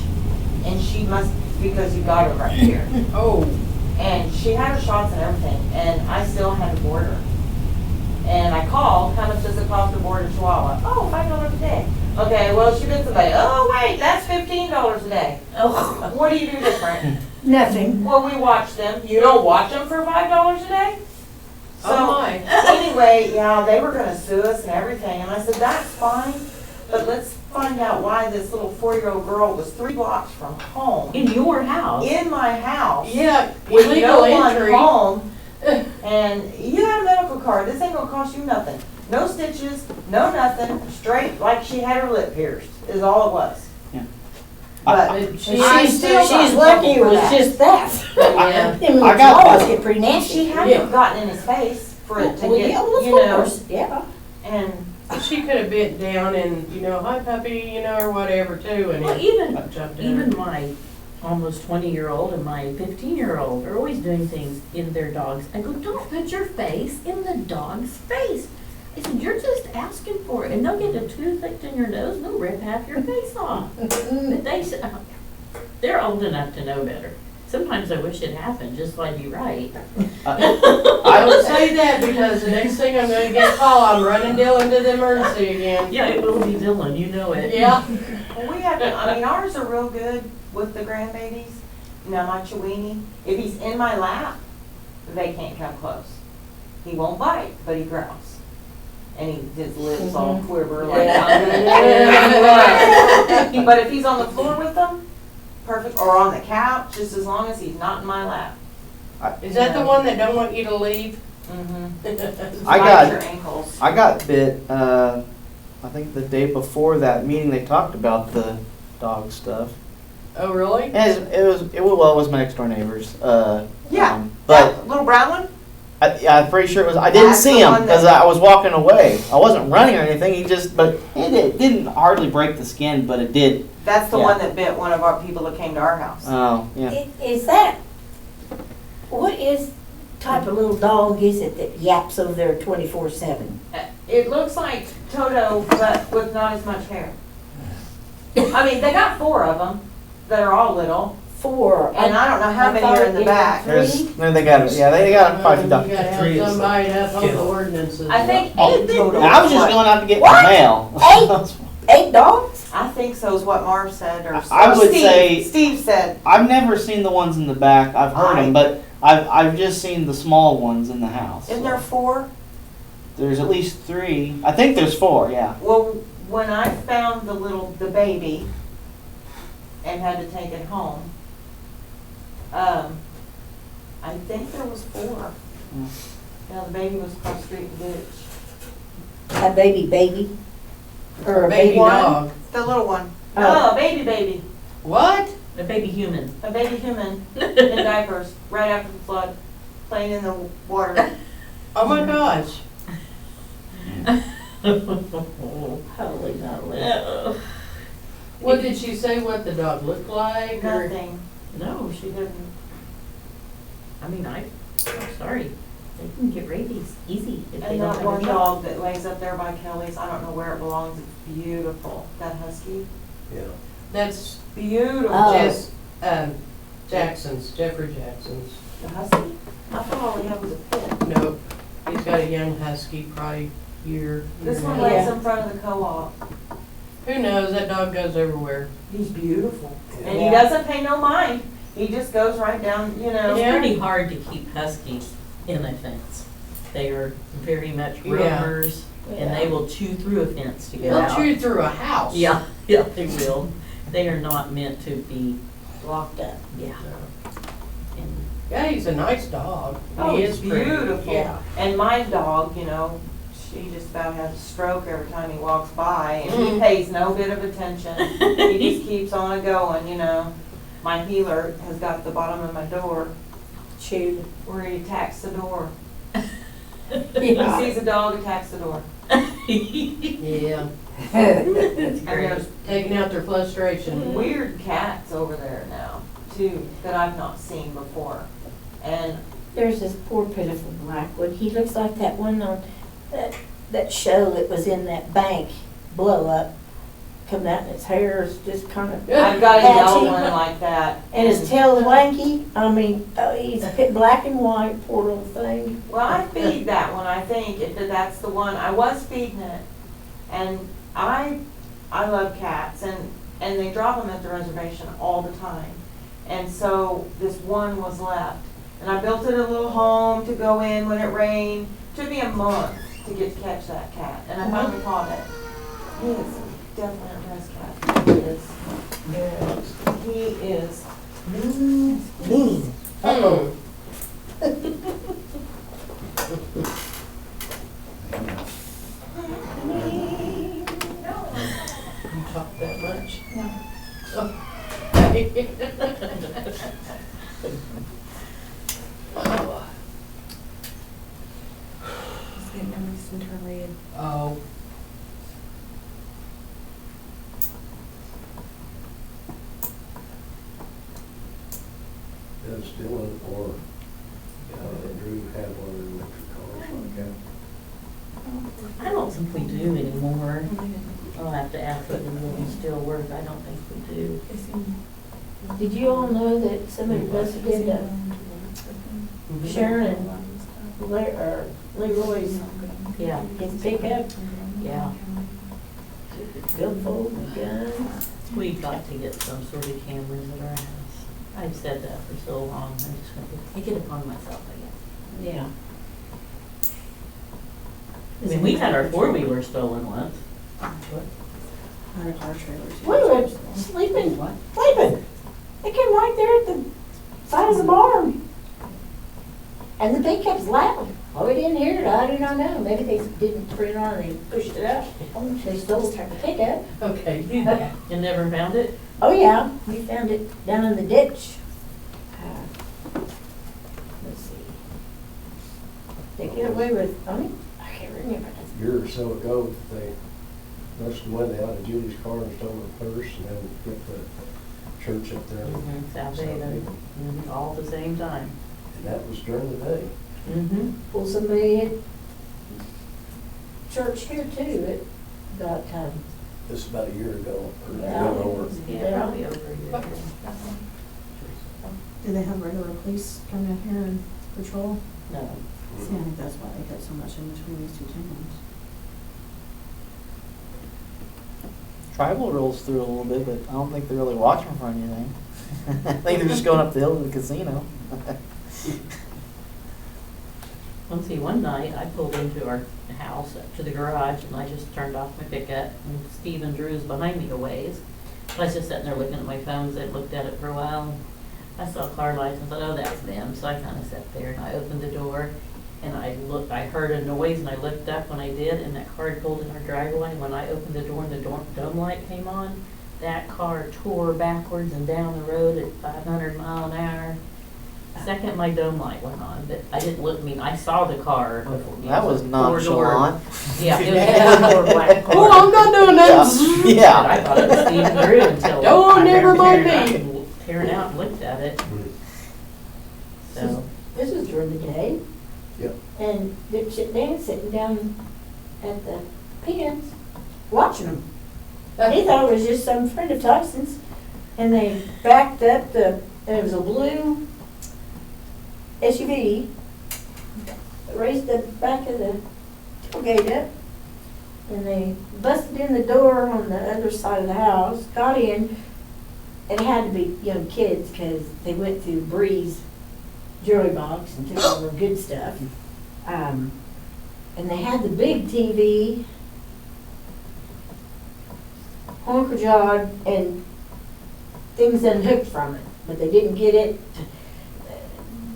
and she must, because you got her right here. Oh, And she had her shots and everything, and I still had to board her. And I called, how much does it cost to board a Chihuahua? Oh, $5 a day. Okay, well, she bit somebody. Oh, wait, that's $15 a day. Oh, What do you do different? nothing. Well, we watch them. You don't watch them for $5 a day? oh So, my. anyway, yeah, they were gonna sue us and everything, and I said, that's fine, but let's find out why this little 4-year-old girl was 3 blocks from home, In your house? in my house, Yeah, with illegal no one entry. home, and you have a medical card, this ain't gonna cost you nothing. No stitches, no nothing, straight like she had her lip pierced, is all it was. Yeah. But But she, I still got She's lucky it trouble for was that. just that. yeah. I mean, I got claws that. get pretty nasty. She had to have gotten in his face for it to Well, get, yeah, well, you of know, course, yeah. and She could have bit down and, you know, hi puppy, you know, or whatever too, and Well, it even, jumped in. even my almost 20-year-old and my 15-year-old are always doing things in their dogs. I go, don't put your face in the dog's face. I said, you're just asking for it, and they'll get a tooth licked in your nose, and they'll rip half your face off. But they said, they're old enough to know better. Sometimes I wish it happened, just like you right. I would say that because the next thing I'm gonna get a call, I'm running Dylan to the emergency again. Yeah, it will be Dylan, you know it. Yeah. well, we have to, I mean, ours are real good with the grandbabies. Now, my Chiweenie, if he's in my lap, they can't come close. He won't bite, but he growls. And his lips all quiver like, Yeah. but if he's on the floor with them, perfect, or on the couch, just as long as he's not in my lap. Is that the one that don't want you to leave? Mm-hmm. I got- your ankles. I got bit, I think the day before that meeting, they talked about the dog stuff. Oh, really? And it was my next door neighbors. Yeah. But That little brown one? I'm pretty sure it was, I didn't That's see the him one because that- I was walking away. I wasn't running or anything, but it didn't hardly break the skin, but it did. That's the Yeah. one that bit one of our people that came to our house. Oh, yeah. Is that, what is type of little dog is it that yaps over there 24/7? It looks like Toto, but with not as much hair. I mean, they got 4 of them that are all little, 4. and I don't know how many are in the back. They got it. Yeah, they got probably You dog. gotta Three have is somebody up on the kennel. ordinances. I think Oh, 8 total. I was just going out to get What? the mail. 8 dogs? I think so is what Marv said, or I would Steve. say- Steve said, I've never seen the ones in the back. I've heard them, but I've just seen the small ones in the house. isn't there 4? There's at least 3. I think there's 4. Yeah. Well, when I found the baby and had to take it home, I think there was 4. Mm. Yeah, the baby was across the street in the ditch. A baby? Or a Baby baby? dog. The little one. Oh. Oh, baby. What? A baby human. A baby human in diapers right after the flood, playing in the water. Oh my gosh. Holy moly. No. What did she say what the dog looked like? Or? Nothing. No, she didn't. I mean, I'm sorry. They can get rabies easy if they And don't that have one a job. dog that lays up there by Kelly's, I don't know where it belongs, it's beautiful. That husky, Yeah. That's beautiful. Oh. Jess, Jackson's, Jeffrey Jackson's. The husky? I thought all he had was a pit. Nope. He's got a young husky, probably year. This year one and a half. lays in front of the co-op. Who knows? That dog goes everywhere. He's beautiful. And he Yeah. doesn't pay no mind. He just goes right down, you know. It's Yeah. pretty hard to keep huskies in a fence. They are very much Yeah. roamers. and they will chew through a fence to get They'll out. chew through a house. Yeah, yeah, they will. They are not meant to be, Locked up. yeah. And Yeah, he's a nice dog. Oh, He it's is pretty. beautiful. Yeah. And my dog, you know, she just about has a stroke every time he walks by, and Mm. he pays no bit of attention. He just keeps on going, you know. My healer has got the bottom of my door Chewed. where he attacks the door. Yeah. He sees a dog, attacks the door. Yeah. That's And great. there's Taking out their frustration. weird cats over there now, too, that I've not seen before. And There's this poor pitiful black one. He looks like that one on that show that was in that bank blow up. Coming out and his hair is just kind of, I've got a yellow Patchy. one like that. and his tail's wanky. I mean, he's black and white, poor little thing. Well, I feed that one, I think, if that's the one. I was feeding it. And I love cats, and they drop them at the reservation all the time. And so this one was left. And I built it a little home to go in when it rained. Took me a month to get to catch that cat, and I finally caught it. He is definitely our best cat. He is. He is. Mean. Uh-oh. You talk that much? No. Oh. Just getting released internally and Oh. Does Dylan or Drew have one of the electric cars like that? I don't think we do anymore. I'll have to ask whether they still work. I don't think we do. they seem. Did you all know that somebody busted into Sharon and Leroy's Yeah, his pickup? yeah. Billfold and guns. We've got to get some sort of cameras at our house. I've said that for so long. I'm just going to take it upon myself, I guess. Yeah. I mean, we had our four-wheeler stolen once. Not a car trailer. We were sleeping. They came right there at the side of the barn. And the pickup's loud. Oh, we didn't hear it. I do not know. Maybe they didn't put it on and they pushed it up. They stole the pickup. Okay. You never found it? Oh, yeah. We found it down in the ditch. Let's see. They get away with, I can't remember. A year or so ago, they must have went out of Julie's car and stole her purse and then get the church up there. South Haven, all at the same time. And that was during the day. Mm-hmm. Well, somebody at church here too, it got, This is about a year ago, or a Yeah. little over. Yeah, probably over a year. Do they have regular police come down here and patrol? No. See, I think that's why they got so much in between these two towns. Tribal rolls through a little bit, but I don't think they're really watching for anything. I think they're just going up the hill to the casino. Let's see, one night I pulled into our house, up to the garage, and I just turned off my pickup, and Steve and Drew's behind me a ways. I was just sitting there looking at my phone, I looked at it for a while. I saw car lights and thought, oh, that's them. So I kind of sat there and I opened the door and I heard a noise and I looked up when I did, and that car had pulled in our driveway. When I opened the door and the dome light came on, that car tore backwards and down the road at 500 mile an hour. Second my dome light went on, but I didn't look, I saw the car before. That was four-door. nonchalant. Yeah, it was a four-door black car. Oh, I'm not doing that. And Yeah. I thought it was Steve and Drew until Don't I never remember mind me. tearing out and looked at it. So, this was during the day. Yep. And they're sitting down at the pens, watching them. He thought it was just some friend of Tyson's, and they backed up it was a blue SUV, raised the back of the tailgate up, and they busted in the door on the other side of the house, got in. It had to be young kids, because they went through Bree's jewelry box and took all the good stuff. and they had the big TV, honker jawed, and things unhooked from it, but they didn't get it.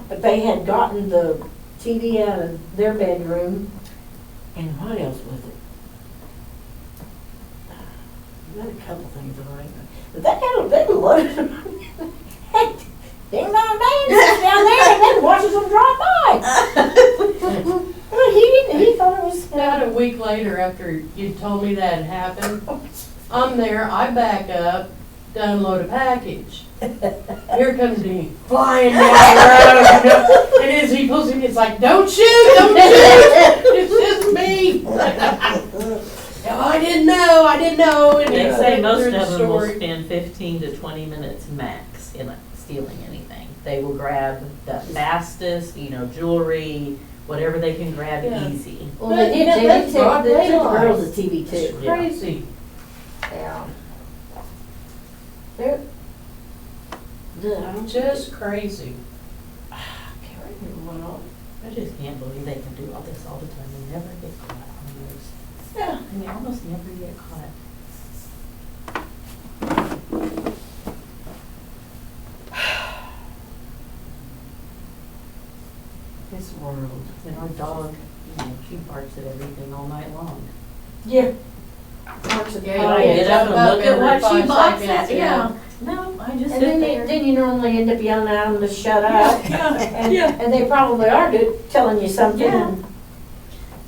But they had gotten the TV out of their bedroom, and what else was it? Not a couple things like that. But they had a loaded them. Ding dong dang sits down there and then watches them drive by. Well, he thought it was. About a week later, after you told me that had happened, I'm there, I back up to unload a package. Here comes he flying down the road, you know, and as he pulls in, it's like, don't shoot, it's just me. No, I didn't know, and They it's say most through of the them will story. spend 15 to 20 minutes max in stealing anything. They will grab the fastest, jewelry, whatever they can grab Yeah. easy. Well, they did, But, they that's took broad the daylight. girls a TV It's too. crazy. Yeah. They're, Just crazy. I can't remember what all. I just can't believe they can do all this all the time and never get caught almost. Yeah. I mean, almost never get caught. This world. And our dog, she barks at everything all night long. Yeah. Yeah, I get up and look at every what she 5 barks seconds, at, yeah. No, I just And sit then there. then you normally end up yelling at them to shut up. Yeah. And they probably are telling you something. Yeah.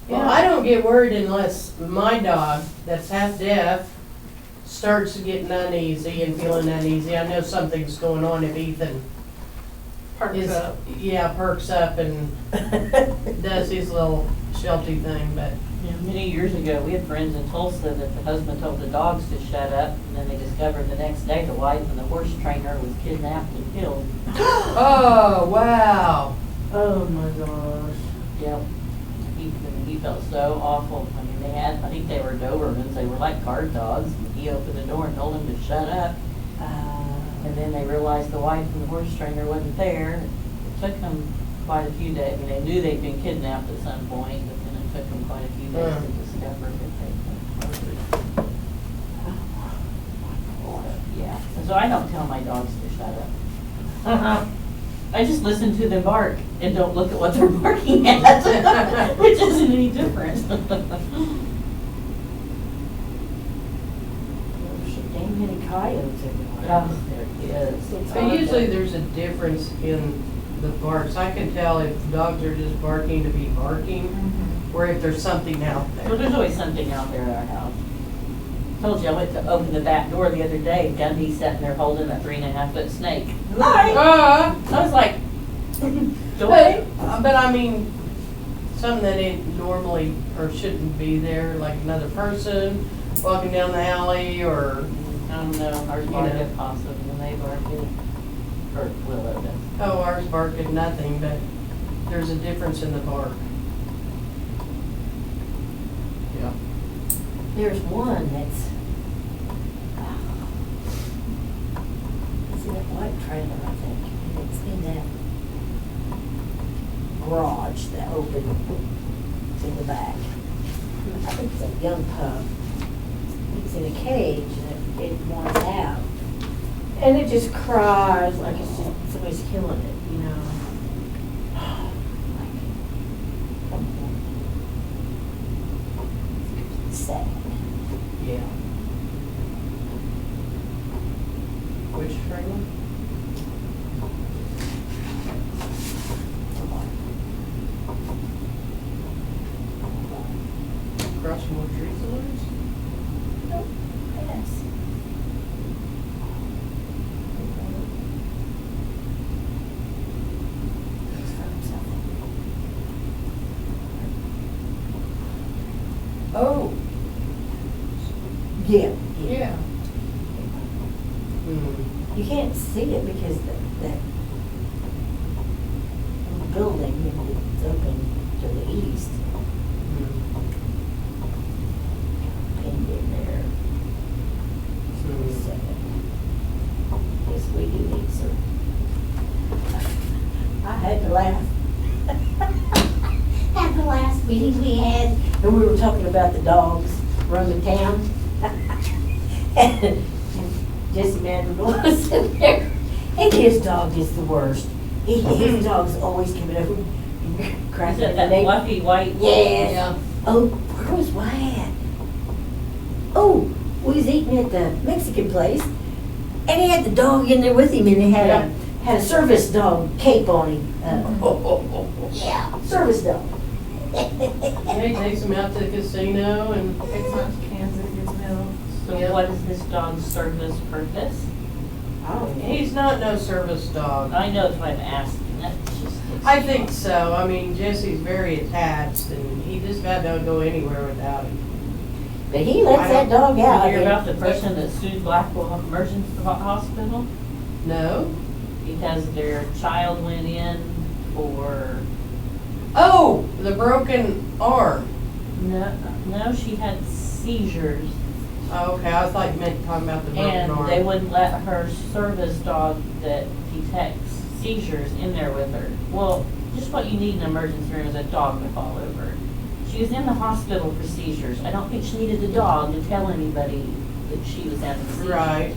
Well, I don't get worried unless my dog, that's half deaf, starts getting uneasy and feeling uneasy. I know something's going on if Ethan is, perks up and does his little shelty thing, but Yeah, many years ago, we had friends in Tulsa that the husband told the dogs to shut up, and then they discovered the next day the wife and the horse trainer was kidnapped and killed. oh, wow. Oh my gosh. Yep. He felt so awful. I mean, I think they were Dobermans, they were like guard dogs, and he opened the door and told them to shut up. And then they realized the wife and the horse trainer wasn't there. It took them quite a few days. I mean, they knew they'd been kidnapped at some point, but then it took them quite a few days to discover that they'd been murdered. Yeah, so I don't tell my dogs to shut up. I just listen to them bark and don't look at what they're barking at, which isn't any different. There's so dang many coyotes everywhere. Yeah, there is. But usually there's a difference in the barks. I can tell if dogs are just barking to be barking, or if there's something out Well, there. there's always something out there at our house. Told you I went to open the back door the other day, Gundy's sitting there holding a 3.5-foot snake. I was like, But I mean, something that ain't normally or shouldn't be there, like another person walking down the alley or, I don't know, ours barked at possum and they barked at, or Willow does. oh, ours bark at nothing, but there's a difference in the bark. Yeah. There's one that's, it's in that white trailer, I think, and it's in that garage that opened in the back. I think it's a young pup. It's in a cage and it wants out. And it just cries like it's just, somebody's killing it, you know? Like, come on. Sad. Yeah. Which trailer? Across from where Teresa lives? Yes. Oh, Yeah. yeah. You can't see it because that building, it's open to the east. Pinned in there. So, yes, we do need some. I had to laugh. Had to laugh meeting we had, and we were talking about the dogs roaming town. And Jesse Madrigal was in there, and his dog is the worst. His dog's always coming over and Is cracking it up. that fluffy white? Yes. Yeah. Oh, where was Wyatt? Oh, we was eating at the Mexican place, and he had the dog in there with him, and he had a service dog cape on him. Yeah, service dog. Yeah, he takes him out to the casino and Takes out to Kansas, gets milk. So Yeah. what is this dog's service purpose? he's not no service dog. I know that's why I'm asking, that's just. I think so. I mean, Jesse's very attached and he just about don't go anywhere without him. But he lets that dog out. You hear about the person that sued Blackwell Emergency Hospital? No? Because their child went in for, Oh, the broken arm. no, she had seizures. Oh, okay, I thought you meant talking about the broken And arm. they wouldn't let her service dog that detects seizures in there with her. Well, just what you need in an emergency room is a dog to fall over. She was in the hospital for seizures. I don't think she needed a dog to tell anybody that she was having seizures. Right.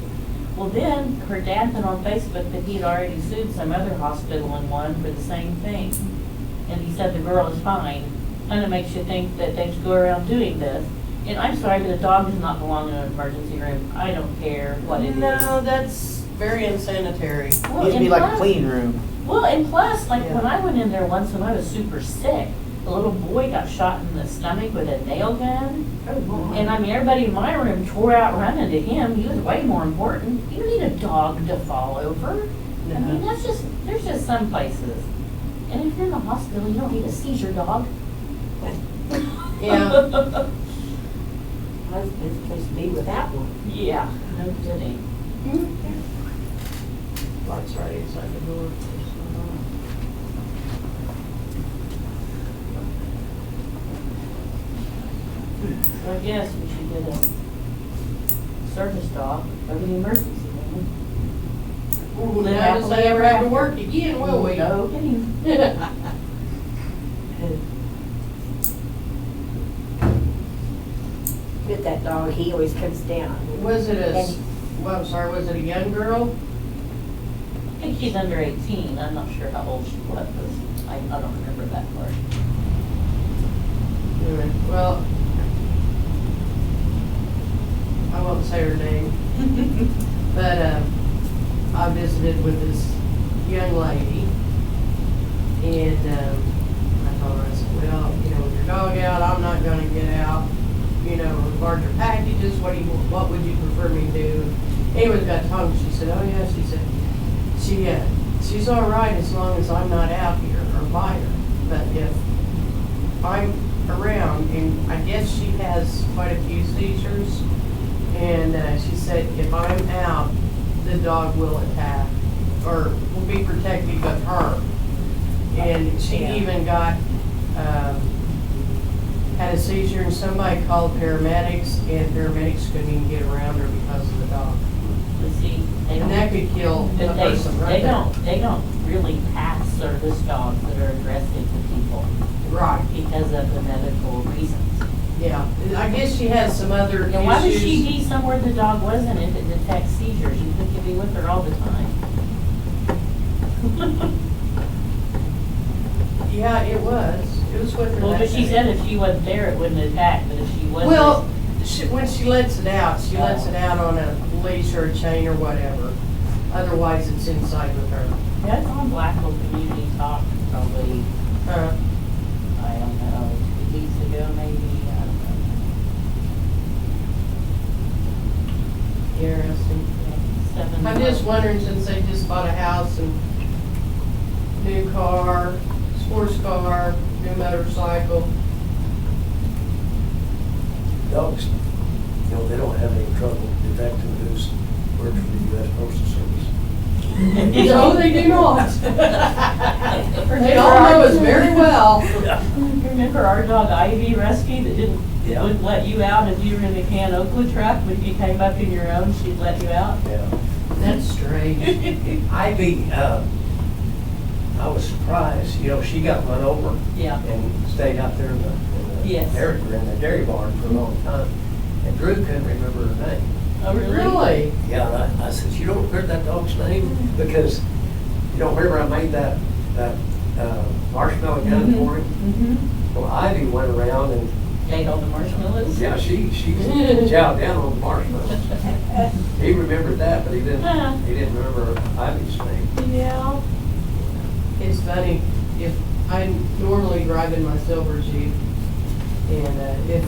Well, then her dad put on Facebook that he had already sued some other hospital in one for the same thing. And he said the girl is fine. Kind of makes you think that they just go around doing this. And I'm sorry, but a dog does not belong in an emergency room. I don't care what it is. No, that's very unsanitary. Well, Needs to be and like a plus- clean room. Well, and plus, like Yeah. when I went in there once when I was super sick, the little boy got shot in the stomach with a nail gun. And I mean, everybody in my room tore out running to him. He was way more important. You don't need a dog to fall over. I mean, No. there's just some places. And if you're in the hospital, you don't need a seizure dog. Yeah. I was supposed to be without one. Yeah, no kidding. Lock's right inside the door. So I guess we should get a service dog for the emergency room. Ooh, now does they ever have to work again, will we? No kidding. With that dog, he always comes down. Was it a, And- well, I'm sorry, was it a young girl? I think she's under 18. I'm not sure how old she was. I don't remember that part. Anyway, well, I won't say her name, but I visited with this young lady, and I told her, I said, well, you know, with your dog out, I'm not gonna get out, you know, regarding your packages, what would you prefer me to do? Anyways, got talking, she said, oh yeah, she said, she's all right as long as I'm not out here or by her, but if I'm around, and I guess she has quite a few seizures, and she said if I'm out, the dog will attack, or will be protective of her. And she even got, had a seizure, and somebody called paramedics, and paramedics couldn't even get around her because of the dog. But see, they And that could kill a but person right there. they don't really pass service dogs that are aggressive to people Right, because of the medical reasons. yeah. I guess she has some other issues. Now, why would she be somewhere the dog wasn't if it detects seizures? You think you'd be with her all the time. Yeah, it was. It was with her. Well, that but she day. said if she wasn't there, it wouldn't attack, but if she wasn't. Well, when she lets it out, she lets it out on a leash or a chain or whatever. Otherwise, it's inside with her. That's on Blackwell Community Talk, probably, Uh, I don't know, 2 weeks ago, maybe, I don't know. Interesting. 7 I'm just wondering, since they just bought a house and new car, sports car, new motorcycle. Dogs, you know, they don't have any trouble detecting who's works for the U.S. Postal Service. No, they do not. They all know us very well. Remember our dog Ivy Rescue that Yeah. wouldn't let you out if you were in the Can Oakwood truck, but if you came up in your own, she'd let you out? Yeah. That's strange. Ivy, I was surprised, you know, she got run over Yeah. and stayed out there in the Yes. dairy barn for a long time. And Drew couldn't remember her name. Oh, Really? Yeah, and I said, you don't remember that dog's name? Because, you know, remember I made that marshmallow gun for him? Mm-hmm. Well, Ivy went around and, Ate all the marshmallows? yeah, she chowed down on the marshmallows. He remembered that, but he didn't remember Ivy's name. Yeah. It's funny, if I normally drive in my silver Jeep, and if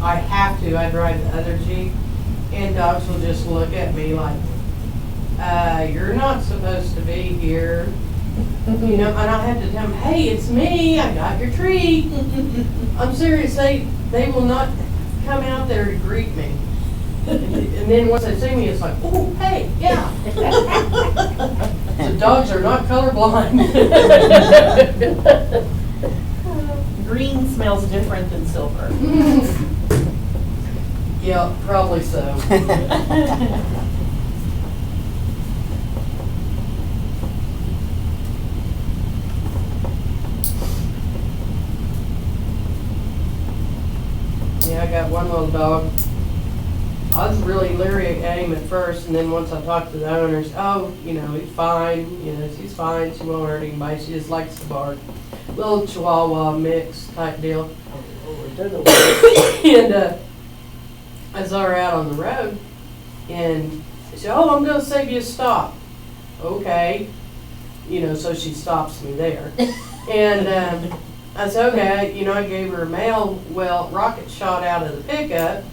I have to, I drive the other Jeep, and dogs will just look at me like, you're not supposed to be here. You know, and I have to tell them, hey, it's me, I got your treat. I'm serious, they will not come out there to greet me. And then once they see me, it's like, oh, hey, yeah. So dogs are not colorblind. Green smells different than silver. Yeah, probably so. Yeah, I got one little dog. I was really leery at him at first, and then once I talked to the owners, oh, you know, he's fine, you know, she's fine, she won't hurt anybody, she just likes to bark. Little Chihuahua mix type deal. And I saw her out on the road, and she said, oh, I'm gonna save you a stop. Okay. You know, so she stops me there. And I said, okay, you know, I gave her a mail. Well, Rocket shot out of the pickup,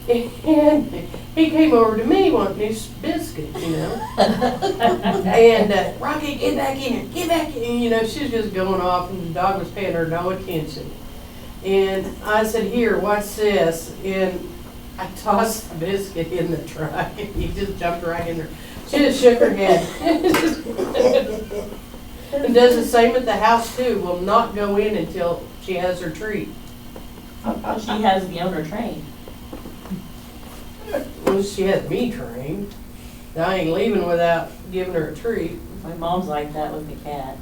and he came over to me wanting his biscuit, you know. And Rocket, get back in here, get back in. You know, she was just going off, and the dog was paying her no attention. And I said, here, watch this. And I tossed the biscuit in the truck, and he just jumped right in there. She just shook her head. And does the same at the house too. Will not go in until she has her treat. She has the owner trained. Well, she has me trained. I ain't leaving without giving her a treat. My mom's like that with the cat.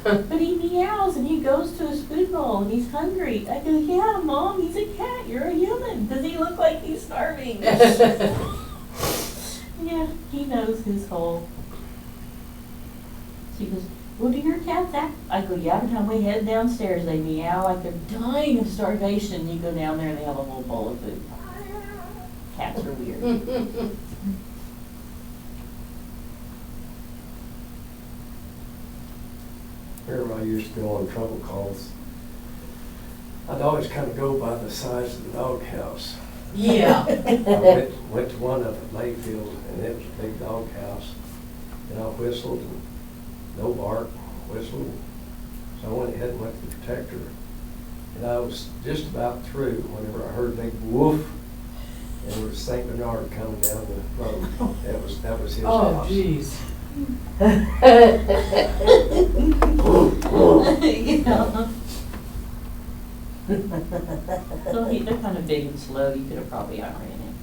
But he meows and he goes to his food bowl and he's hungry. I go, yeah, Mom, he's a cat. You're a human. Does he look like he's starving? Yeah, he knows his whole. She goes, well, do your cats act? I go, yeah, every time we head downstairs, they meow like they're dying of starvation. You go down there and they have a whole bowl of food. Cats are weird. Remember I used to go on trouble calls. I'd always kind of go by the size of the doghouse. Yeah. I went to one up at Mayfield, and it was a big doghouse. And I whistled, and no bark, whistled. So I went ahead and went to the protector. And I was just about through whenever I heard a big woof, and there was St. Bernard coming down the road. That was his Oh, house. jeez. So they're kind of big and slow. You could have probably outran him.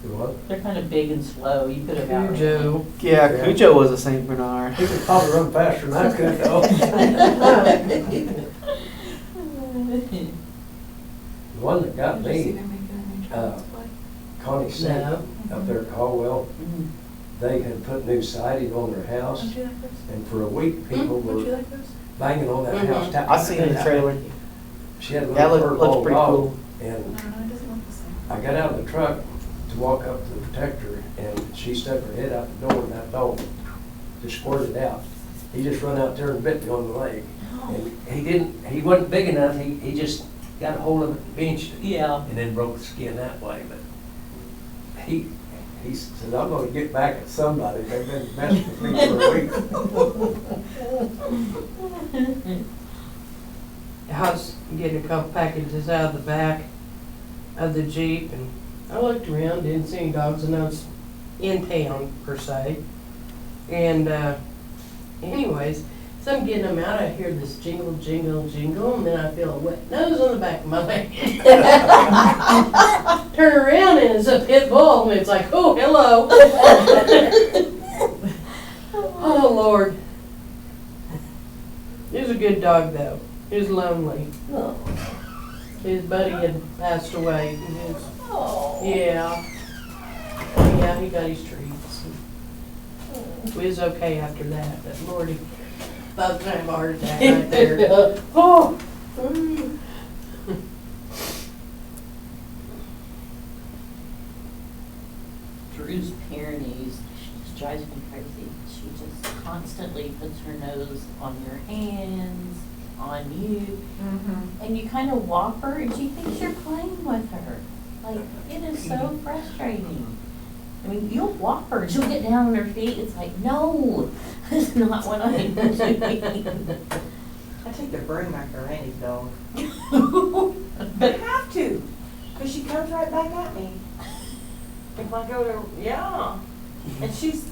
Do what? They're kind of big and slow. You could have outran him. Joe. Yeah, Cujo was a Saint Bernard. He could probably run faster than I could, though. The one that got me, Connie Sink, No. up there at Caldwell, they had put new siding on their house, and for a week, people were banging on that house. tapping I seen the trailer. She had a That little looks fur pretty dog, cool. and I got out of the truck to walk up to the protector, and she stuck her head out the door, and that dog just squirted out. He just run out there and bit me on the leg. And he wasn't big enough, he just got a hold of it and pinched it. Yeah. And then broke the skin that way, but he said, I'm gonna get back at somebody, they've been messing with me for a week. I was getting a couple packages out of the back of the Jeep, and I looked around, didn't see any dogs, and I was in town, per se. And anyways, so I'm getting them out, I hear this jingle, jingle, jingle, and then I feel a wet nose on the back of my leg. Turn around, and it's a pit bull, and it's like, oh, hello. Oh, Lord. good dog though. He was lonely. Oh. His buddy had passed away. And his, Oh. yeah. Yeah, he got his treats. We was okay after that, but Lordy, about to have a heart attack right there. Oh. Drew's Pyrenees, she just drives me crazy. She just constantly puts her nose on your hands, on you, and you kind of walk her and she thinks you're playing with her. Like, it is so frustrating. I mean, you'll walk her, she'll get down on her feet, it's like, no, that's not what I'm doing. I take the broom after Randy's dog. I have to, because she comes right back at me. If I go to, yeah. And she's,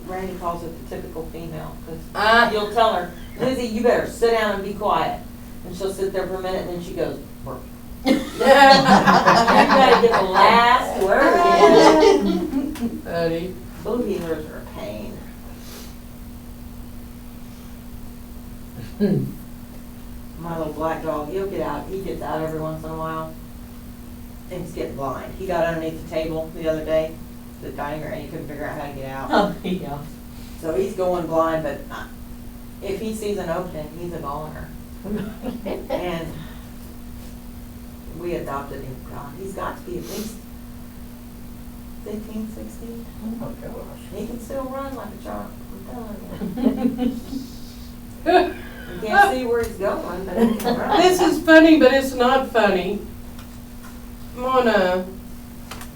Randy calls it the typical female, because you'll tell her, Lizzie, you better sit down and be quiet. And she'll sit there for a minute, and then she goes, "Brr." You gotta get the last word in. Buddy. Boogie hers are a pain. My little black dog, he'll get out, he gets out every once in a while. Things get blind. He got underneath the table the other day, the dining room, and he couldn't figure out how to get out. Oh, yeah. So he's going blind, but if he sees an opening, he's a goner. And we adopted him, God, he's got to be at least 15, 16. Oh my gosh. He can still run like a chop, I'm telling you. You can't see where he's going, but he can run. This is funny, but it's not funny. I'm on a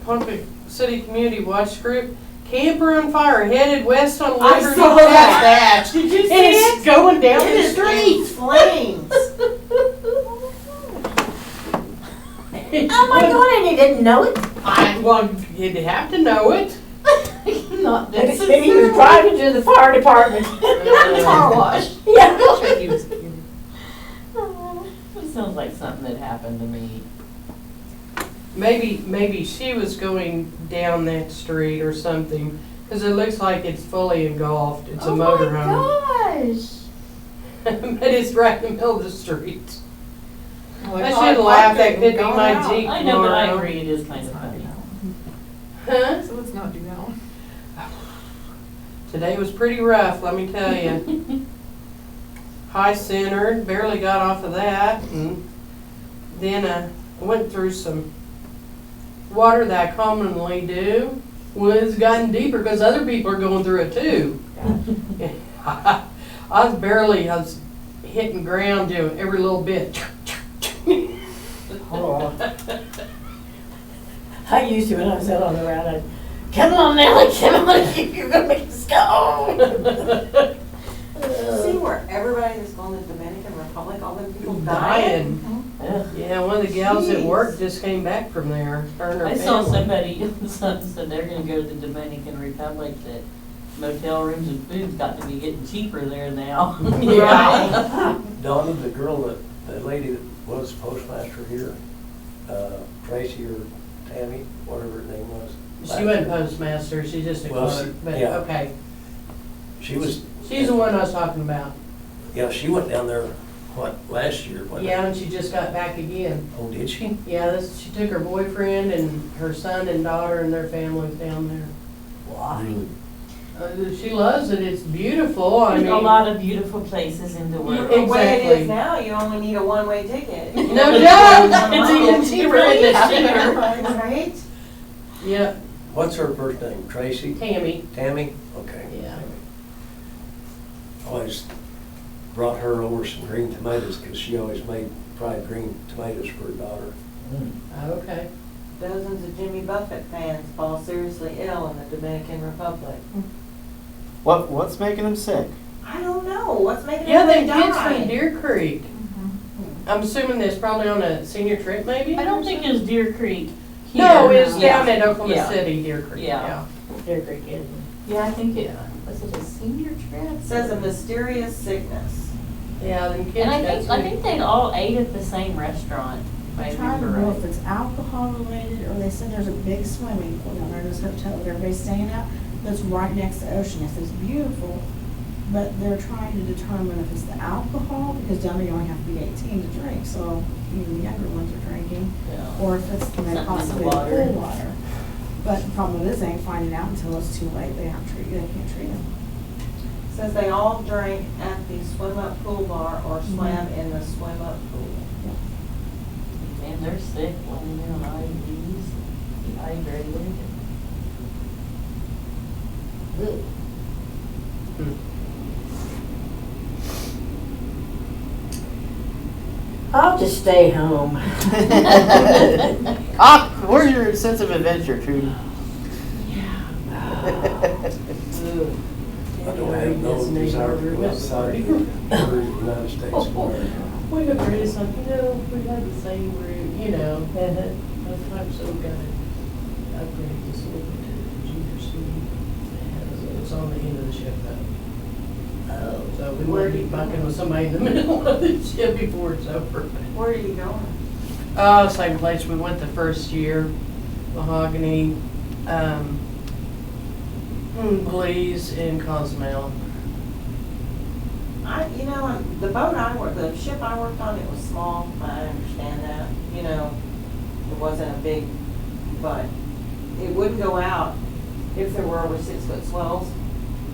Pompey City Community Watch group. Camper on fire headed west on I Liberty. saw that. Did you see And it's going down the It street. is flames. Oh my God, and he didn't know it? Well, you'd have to know it. Not Maybe he was driving to the fire department. Car wash. Yeah. He was kidding. It sounds like something that happened to me. Maybe she was going down that street or something, because it looks like it's fully engulfed. It's a motorhome. Oh my gosh. But it's right in the middle of the street. Well, I if should I laugh. parked That it could and be gone my out. Jeep I know, but I tomorrow. agree, it is kind of funny. Huh? So let's not do that one. Today was pretty rough, let me tell you. High centered, barely got off of that, and then I went through some water that I commonly do. Well, it's gotten deeper because other people are going through it too. I was hitting ground doing every little bit. I used to when I was out on the road. I'd, come on, Nellie, come on, you're gonna make us go. See where everybody that's going to the Dominican Republic, all them people dying? Dying. Yeah, one of the gals at work just came back from there. Her and her I saw family. somebody, something said they're gonna go to the Dominican Republic, that motel rooms and food's got to be getting cheaper there now. Yeah. Donna, the girl the lady that was postmaster here, Tracy or Tammy, whatever her name was. She wasn't postmaster, she's just a Well, clerk, she- but yeah. okay. She was. She's the one I was talking about. Yeah, she went down there, what, last year? wasn't it? Yeah, and she just got back again. Oh, did she? Yeah, she took her boyfriend and her son and daughter and their families down there. Really? She loves it, it's beautiful, I There's mean. a lot of beautiful places in the world. The way it Exactly. is now, you only need a one-way ticket. No doubt, it's even cheaper in this year. Right? Yep, What's her first name? Tracy? Tammy, Tammy? Okay. yeah. Always brought her over some green tomatoes because she always made fried green tomatoes for her daughter. Okay. Dozens of Jimmy Buffett fans fall seriously ill in the Dominican Republic. What's making him sick? I don't know, what's making Yeah, them they kids die? from Deer Creek. I'm assuming that's probably on a senior trip maybe? I don't think it was Deer Creek here. No, it's Yeah. down at Oklahoma Yeah. City, Deer Creek, Yeah. yeah. Deer Creek, yeah. Yeah, I think it, was it a senior trip? It says a mysterious sickness. Yeah, them kids And I got think, they all ate at the same restaurant, if I I tried to remember know right. if it's alcohol related, or they said there's a big swimming pool down there in this hotel that everybody's staying at, that's right next to the ocean. It says beautiful. But they're trying to determine if it's the alcohol, because down there you only have to be 18 to drink, so even the younger ones are drinking. Yeah. Or if it's Something in the possibly water. pool water. But the problem is they ain't finding out until it's too late. They can't treat them. Says they all drank at the swim up pool bar or swam in the swim up pool. Man, they're sick, when they're on IVs, dehydrated. Ugh. I'll just stay home. Where's your sense of adventure, Trudy? Ugh. I don't have no desire to go outside the United States of America. We got ready something, we had the same route, most times so we got to upgrade this little bit to junior suite. It's on the end of the ship though. Oh, So we won't be bucking with somebody in the middle of the ship before it's over. Where are you going? Same place we went the first year, Mahogany, Belize and Cozumel. The ship I worked on, it was small, I understand that, it wasn't a big, but it wouldn't go out if there were over 6-foot swells.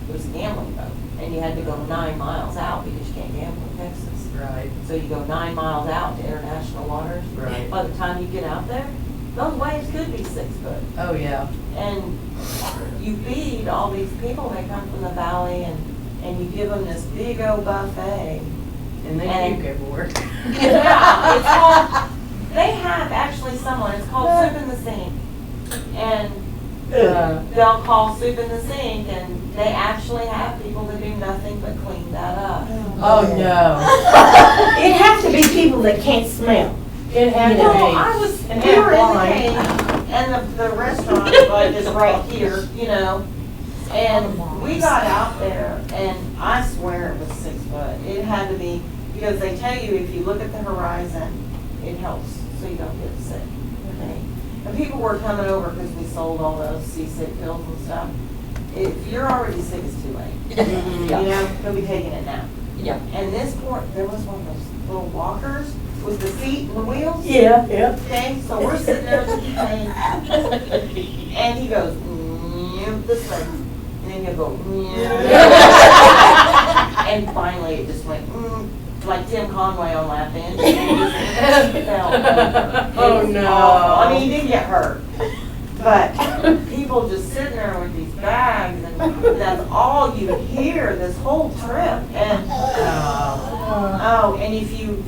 It was a gambling boat, and you had to go 9 miles out because you can't gamble in Texas. Right. So you go 9 miles out to international waters. Right. By the time you get out there, those waves could be 6 foot. Oh, yeah. And you feed all these people that come from the valley, and you give them this big old buffet. And they And- puke everywhere. Yeah, it's called, they have actually someone, it's called Soup in the Sink. And they'll call Soup in the Sink, and they actually have people that do nothing but clean that up. Oh, no. it has to be people that can't smell. It had to Well, be. I was, And we were in the wine. cave, and the restaurant like is right here, and we got out there, and I swear it was 6 foot. It had to be, because they tell you if you look at the horizon, it helps so you don't get sick. Okay? And people were coming over because we sold all those seasick pills and stuff. If you're already sick, it's too late. You'll be taking it now. Yeah. And this port, there was one of those little walkers with the seat and the wheels. Yeah, yeah. Okay, so we're sitting there at the thing, and he goes, this way, and then he'll go, and finally it just went, like Tim Conway on Lap In. And he just fell over. Oh, It was no. awful. I mean, he didn't get hurt, but people just sitting there with these bags, and that's all you hear this whole trip, and, and if you,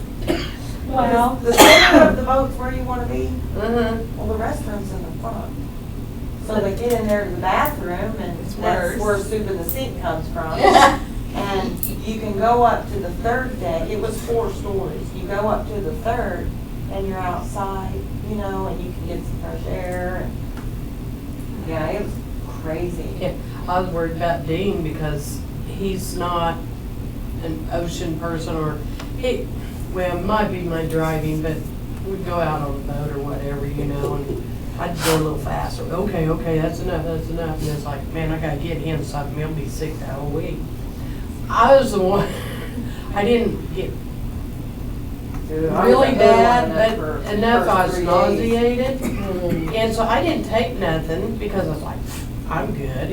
Well, the center of the boat's where you want to be. Mm-hmm. Well, the restroom's in the front. So they get in there to the bathroom, and It's that's worse. where Soup in the Sink comes from. And you can go up to the third deck. It was 4 stories. You go up to the third, and you're outside, and you can get some fresh air. And yeah, it was crazy. Yeah, I was worried about Dean because he's not an ocean person, or well, it might be my driving, but we'd go out on a boat or whatever, and I'd go a little faster. Okay, that's enough. And it's like, man, I gotta get him something. He'll be sick that whole week. I was the one, I didn't get Dude, I was really at bad, Irvine but for enough I was first 3 days. nauseated. And so I didn't take nothing because I was like, I'm good,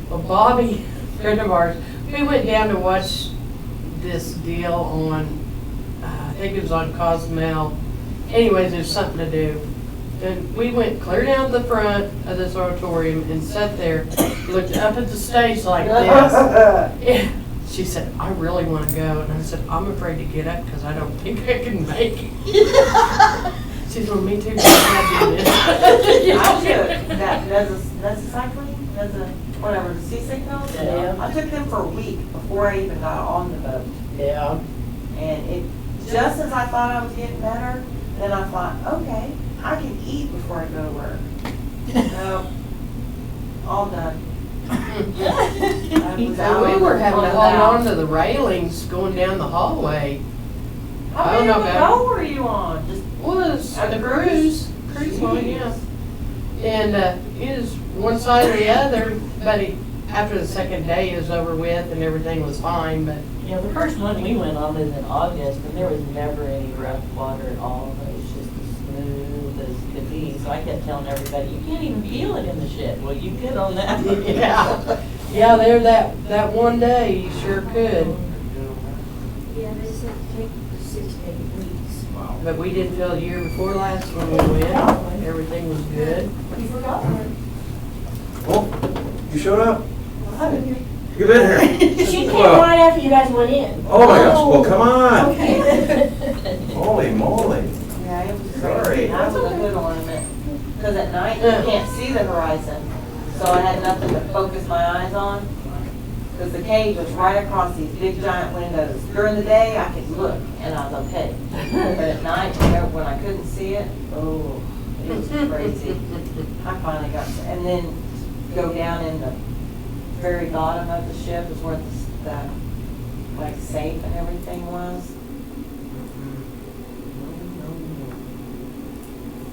Well, Bobby, friend of ours, we went down to watch this deal on, I think it was on Cozumel. Anyways, there's something to do. And we went clear down to the front of this auditorium and sat there, looked up at the stage like this. She said, I really want to go. And I said, I'm afraid to get up because I don't think I can make it. She said, well, me too. I do this. I took whatever, the seasick pills. Yeah. I took them for a week before I even got on the boat. Yeah. And it, just as I thought I was getting better, then I thought, okay, I can eat before I go to work. No, all done. I was out So we were having to on the hold bow. on to the railings going down the hallway. I How don't many know of about- boat were you on? Just Was At the the cruise line, yeah. And it was one side or the other, but after the second day was over with and everything was fine, but You know, the first one we went on was in August, and there was never any rough water at all. It was just as smooth as could be. So I kept telling everybody, you can't even feel it in the shit. Well, you could on that one. yeah, there that one day, you sure could. Yeah, they said take 6 to 8 weeks. But we didn't feel the year before last when we went. Everything was good. You forgot one. Oh, you showed up? You've been here. She came Well, right after you guys went in. oh my gosh, well, come on. Okay. Holy moly. Yeah, it was Sorry. crazy. That was a good ornament. Because at night, you can't see the horizon. So I had nothing to focus my eyes on. Because the cage was right across these big giant windows. During the day, I could look and I was okay. But at night, when I couldn't see it, oh, it was crazy. I finally got to, and then go down in the very bottom of the ship is where the like safe and everything was.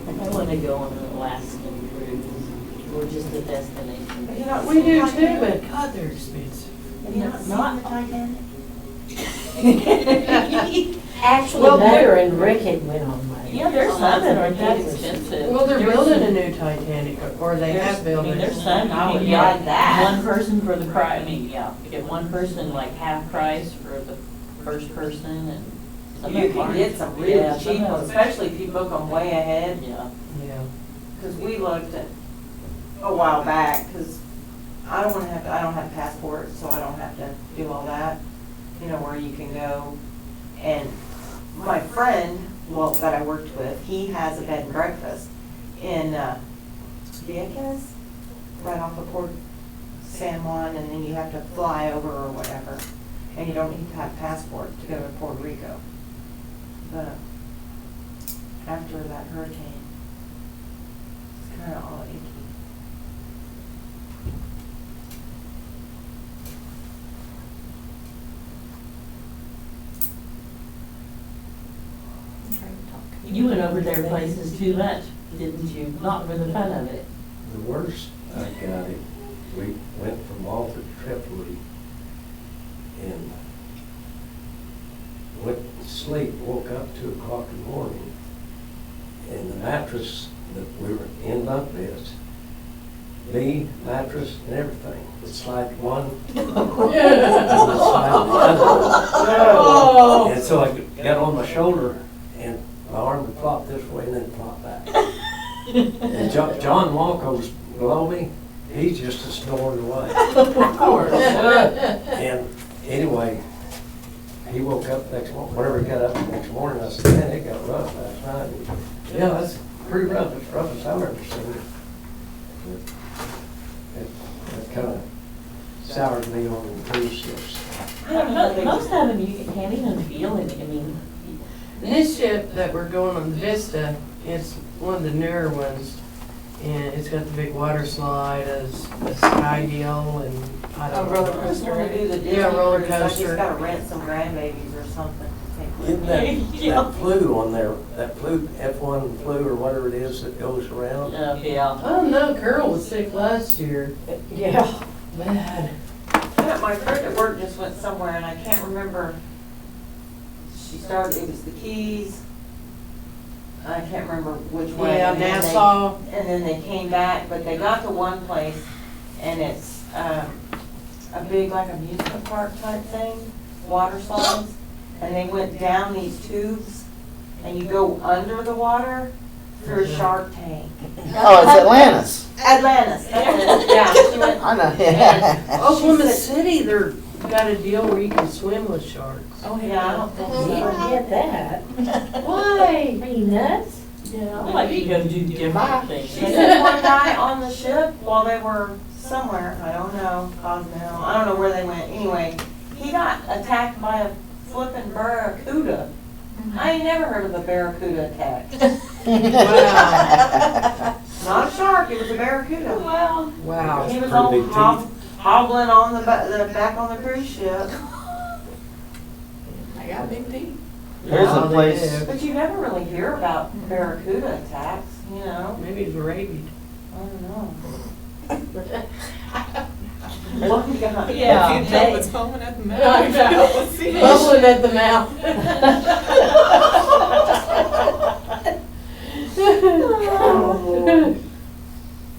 I want to go on an Alaskan cruise or just a destination. You know, We do too, but God, they're expensive. Have you not seen the Titanic? Actually, Well, Mother and Rick had went on one. Yeah, there's some that aren't that expensive. Well, they're There's building a some- new Titanic, or they have built I mean, it. there's some, I you would can ride get that. one person for the price, I mean, yeah, you get one person like half price for the first person and. some You of them can aren't. get some really Yeah, some cheap of ones, them- especially if you book them way ahead. Yeah. Yeah. Because we looked at a while back, because I don't have a passport, so I don't have to do all that. You know, where you can go. And my friend, well, that I worked with, he has a bed and breakfast in Vieques, right off of Port San Juan, and then you have to fly over or whatever. And you don't need to have a passport to go to Puerto Rico. But after that hurricane, it's kind of all icky. You went over their places too much, didn't you? Not for the fun of it. The worst I got it, we went from Malta to Tripoli and went to sleep, woke up 2 o'clock in the morning. And the mattress that we were in bunk beds, me, mattress and everything, would slide to one. and would slide to the other. And so I got on my shoulder and my arm would flop this way and then flop back. And John Walker was below me, he's just a snoring away. Of course. And anyway, he woke up next morning, whenever he got up the next morning, I said, man, it got rough last night. Yeah, that's pretty rough, it's rough as I've ever seen it. It kind of soured me on the cruise ships. Most of them you can't even feel it, I mean. This ship that we're going on, the Vista, it's one of the newer ones. And it's got the big water slide, as a sky deal, and I A don't know. roller coaster. Want to do the Disney Yeah, roller cruise, I just coaster. gotta rent some grandbabies or something to take with Isn't me. that flu on there, that flu, F1 flu or whatever it is that goes around? Yeah. Oh, no, Carol was sick last year. Yeah. Bad. Yeah, my friend at work just went somewhere and I can't remember. She started, it was the Keys. I can't remember which way. Yeah, and then they- Nassau. And then they came back, but they got to one place and it's a big like amusement park type thing, water slides. And they went down these tubes and you go under the water through a shark tank. Oh, it's Atlantis. Atlantis, that's it, yeah. She went, I know. Oklahoma City, they're got a deal where you can swim with sharks. oh yeah, I don't think Don't so. forget that. Why? Are you nuts? Yeah, I like to go do different things. She said one guy on the ship while they were somewhere, I don't know, Cozumel, I don't know where they went. Anyway, he got attacked by a flippin' barracuda. I ain't never heard of a barracuda attack. Wow. Not a shark, it was a barracuda. Wow. Wow. He was Pretty all big teeth. hobbling on the back on the cruise ship. I got big teeth. There's Yeah, a they place, do. But you never really hear about barracuda attacks, you know? Maybe it's rabies. I don't know. One guy. Yeah. You tell it's foaming at the mouth. I know. Bubbling at the mouth.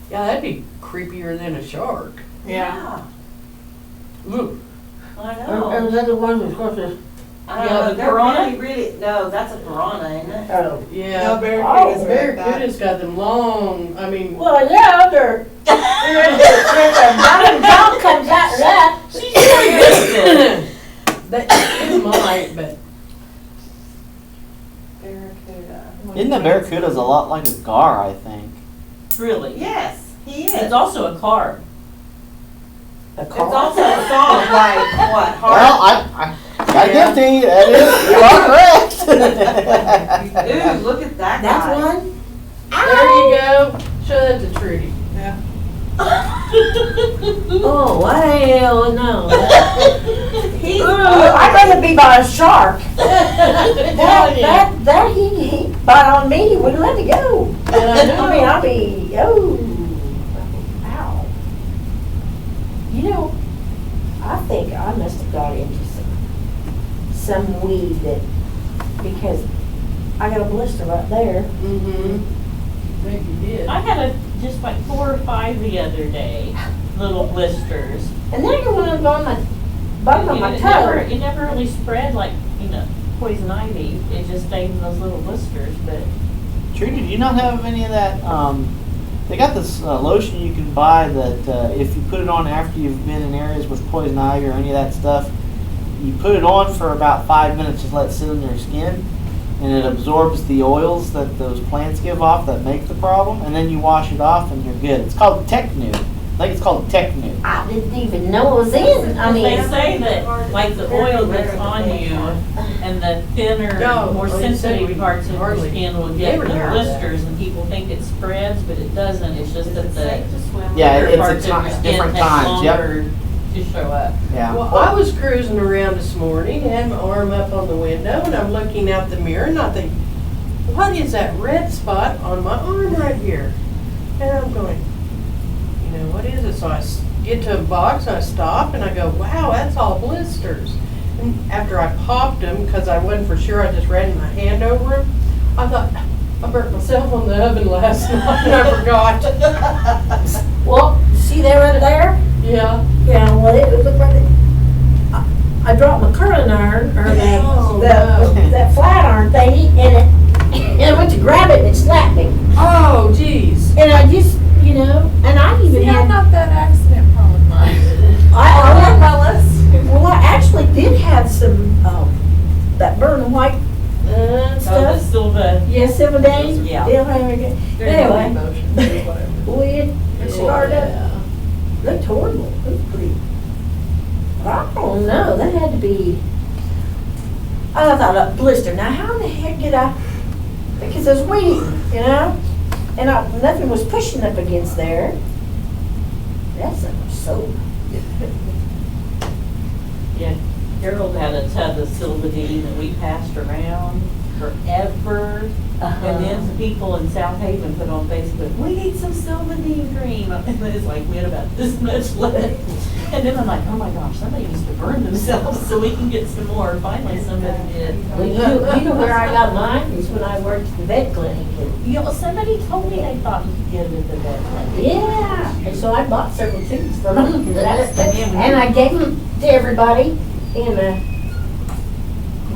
Yeah, that'd be creepier than a shark. Yeah. Ooh. I Or know. was that the one that's supposed to, I Yeah, know, the they're piranha? really, no, that's a piranha, isn't it? oh, Yeah. No, barracudas are like that. Barracuda's got them long, I mean. Well, yeah, they're, bottom jaw comes out of that. It might, but. Barracuda. Isn't the barracuda's a lot like a gar, I think? Really? Yes, he is. It's also a carp. A It's car. also a song like, what, Well, Heart? I gotta give it to you, that is, you are correct. Ooh, look at that guy. That's one? There you go. Show that to Trudy. Yeah. Oh, well, no. He's, I'd rather be by a shark. That he bite on me, wouldn't let me go. I mean, I'll be, ow. You know, I think I must have got into some weed that, because I got a blister right there. Mm-hmm. Maybe you did. I had just like 4 or 5 the other day, little blisters. And then I got one of them on my, bottom of my It toe. never really spread like, poison ivy. It just stayed in those little blisters, but Trudy, do you not have any of that, they got this lotion you can buy that if you put it on after you've been in areas with poison ivy or any of that stuff, you put it on for about 5 minutes, just let it sit in your skin, and it absorbs the oils that those plants give off that make the problem, and then you wash it off and you're good. It's called Technu. I think it's called Technu. I didn't even know it was in. I they mean, say that like the oil that's on you and the thinner, No, more well, you said sensitive we parts of your hardly skin will get ever the hear that. blisters, and people think it spreads, but it doesn't. It's just that the Yeah, other it's parts a of your skin different take times, yep. longer to show up. Yeah. Well, I was cruising around this morning, had my arm up on the window, and I'm looking out the mirror, and I think, what is that red spot on my arm right here? And I'm going, what is it? So I get to a box, and I stop, and I go, wow, that's all blisters. And after I popped them, because I wasn't for sure, I just ran my hand over them, I thought, I burnt myself on the oven last night, and I forgot. well, see there right there? Yeah. Yeah, well, it looked like I dropped my curling iron, or Oh, that flat iron thingy, and I went to grab it and it slapped me. Oh, geez. And I just, and I even See, I'm had, not that accident prone with mine. I on had my list. well, I actually did have some, that burn white So stuff. that's still the, Yes, 7 days. Yeah. Anyway, Emotions or whatever. it started up. Looked horrible. It was pretty. I don't know. That had to be. I thought a blister. Now, how in the heck did I? Because I was waiting, and nothing was pushing up against there. That's so. yeah, Harold had a tub of Silvadene that we passed around forever. And then some people in South Haven put on Facebook, we need some Silvadene cream. And it's like, we had about this much left. And then I'm like, oh my gosh, somebody needs to burn themselves so we can get some more. Finally, somebody did. Well, you know where I got mine is when I worked at the vet clinic. And, Somebody told me they thought you could get it at the vet clinic. yeah, and so I bought several tubes from them. And I gave them to everybody. And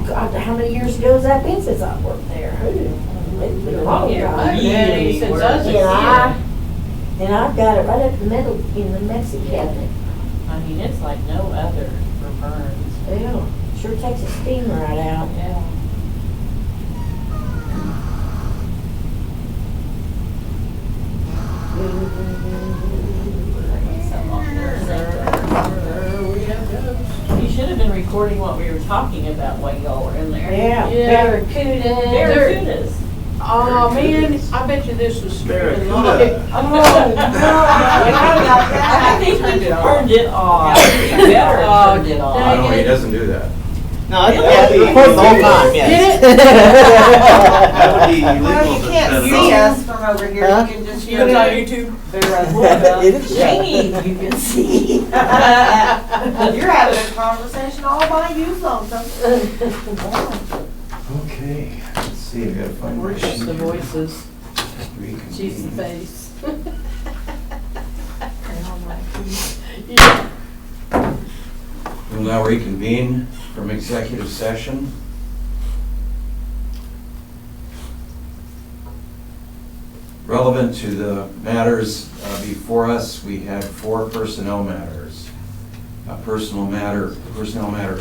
God, how many years ago has that been since I worked there? It's been a long Yeah, time. I've had it since I was a And I've got it right up the middle in the medicine cabinet. I mean, it's like no other for burns. Yeah, sure takes a steam right out. Yeah. You should have been recording what we were talking about while y'all were in there. Yeah, Yeah. barracuda. Barracudas. Oh, man, I bet you this was straight. Barracuda. I think we turned it off. We better turned it I off. know he doesn't do that. No, yeah, we recorded the whole time, yes. That would be illegal. Well, you to can't set it see off. us from over here, Huh? you can just. You put it on YouTube? It is shiny, you can see. You're having a conversation all by you, something. Okay, let's see, I gotta find my We're sheet just the here. voices, she's the Reconvene. face. Yeah. We'll now reconvene from executive session. Relevant to the matters before us, we had 4 personnel matters. Personnel matter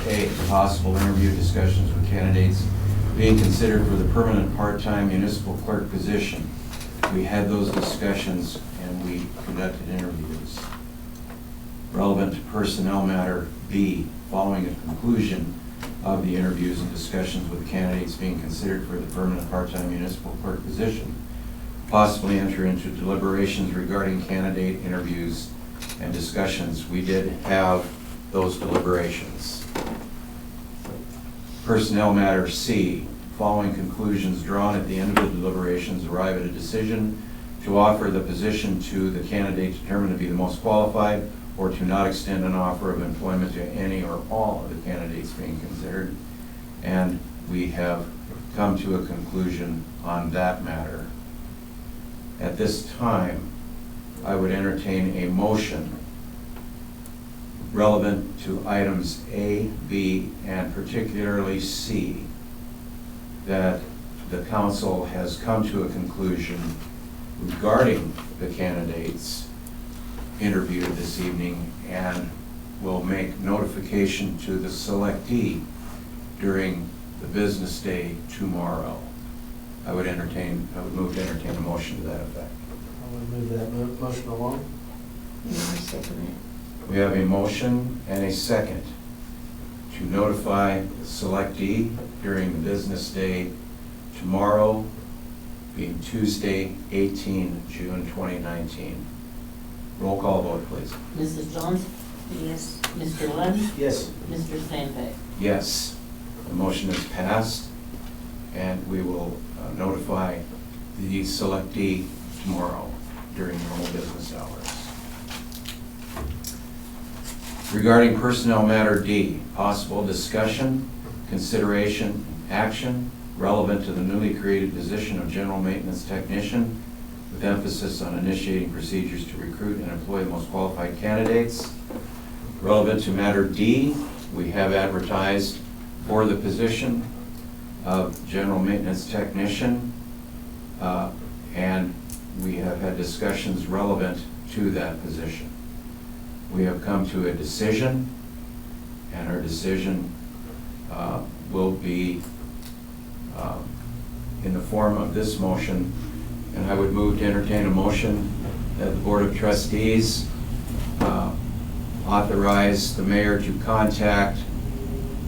A, possible interview discussions with candidates being considered for the permanent part-time municipal clerk position. We had those discussions and we conducted interviews. Relevant to personnel matter B, following a conclusion of the interviews and discussions with candidates being considered for the permanent part-time municipal clerk position, possibly enter into deliberations regarding candidate interviews and discussions. We did have those deliberations. Personnel matter C, following conclusions drawn at the end of the deliberations, arrive at a decision to offer the position to the candidate determined to be the most qualified, or to not extend an offer of employment to any or all of the candidates being considered. And we have come to a conclusion on that matter. At this time, I would entertain a motion relevant to items A, B, and particularly C, that the council has come to a conclusion regarding the candidates interviewed this evening and will make notification to the selectee during the business day tomorrow. I would move to entertain a motion to that effect. I'm gonna move that motion along. We have a motion and a second to notify the selectee during the business day tomorrow, being Tuesday, 18 June 2019. Roll call vote, please. Mrs. Johns? Yes. Mr. Lund? Yes. Mr. Sandbeck? Yes, the motion is passed, and we will notify the selectee tomorrow during normal business hours. Regarding personnel matter D, possible discussion, consideration, action relevant to the newly created position of general maintenance technician, with emphasis on initiating procedures to recruit and employ the most qualified candidates. Relevant to matter D, we have advertised for the position of general maintenance technician, and we have had discussions relevant to that position. We have come to a decision, and our decision will be in the form of this motion. And I would move to entertain a motion that the Board of Trustees authorize the mayor to contact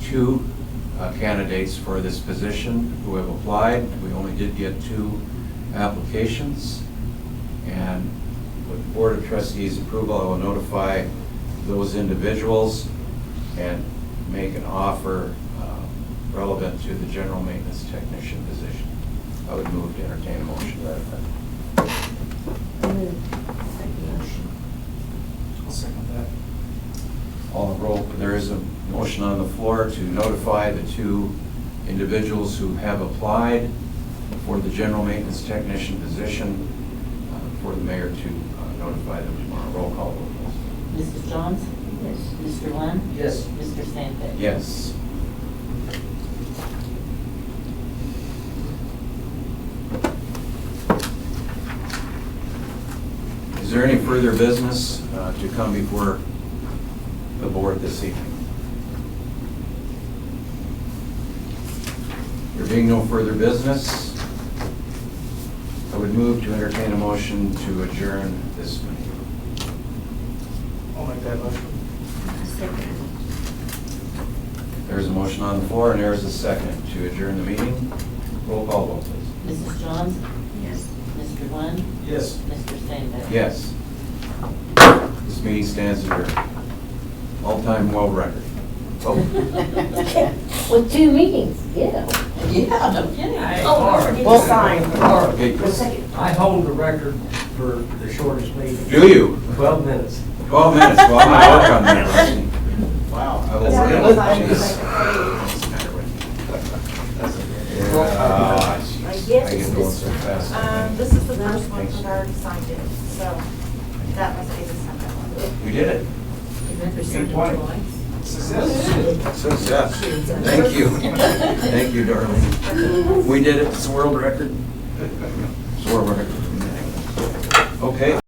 2 candidates for this position who have applied. We only did get 2 applications. And with the Board of Trustees approval, I will notify those individuals and make an offer relevant to the general maintenance technician position. I would move to entertain a motion to that effect. I'll second that. All in roll, there is a motion on the floor to notify the 2 individuals who have applied for the general maintenance technician position, for the mayor to notify them tomorrow. Roll call vote, please. Mrs. Johns? Yes. Mr. Lund? Yes. Mr. Sandbeck? Yes. Is there any further business to come before the board this evening? There being no further business, I would move to entertain a motion to adjourn this meeting. I'll make that motion. There's a motion on the floor and there's a second to adjourn the meeting. Roll call vote, please. Mrs. Johns? Yes. Mr. Lund? Yes. Mr. Sandbeck? Yes. This meeting stands adjourned. All-time world record. Oh. With 2 meetings, yeah. Yeah, no kidding. Well, Okay, I hold the record for the shortest meeting, do you? 12 minutes. 12 minutes, well, I'm gonna work on that, Rusty. Wow. I will Yeah, really, I was jeez. I guess I it's get going this so fast. This is the first one, because I already signed it, so that must be the second one. We did it. Remember something twenty. twice? Success. Thank you. Thank you, darling. We did it, it's a world record. It's a world record. Okay.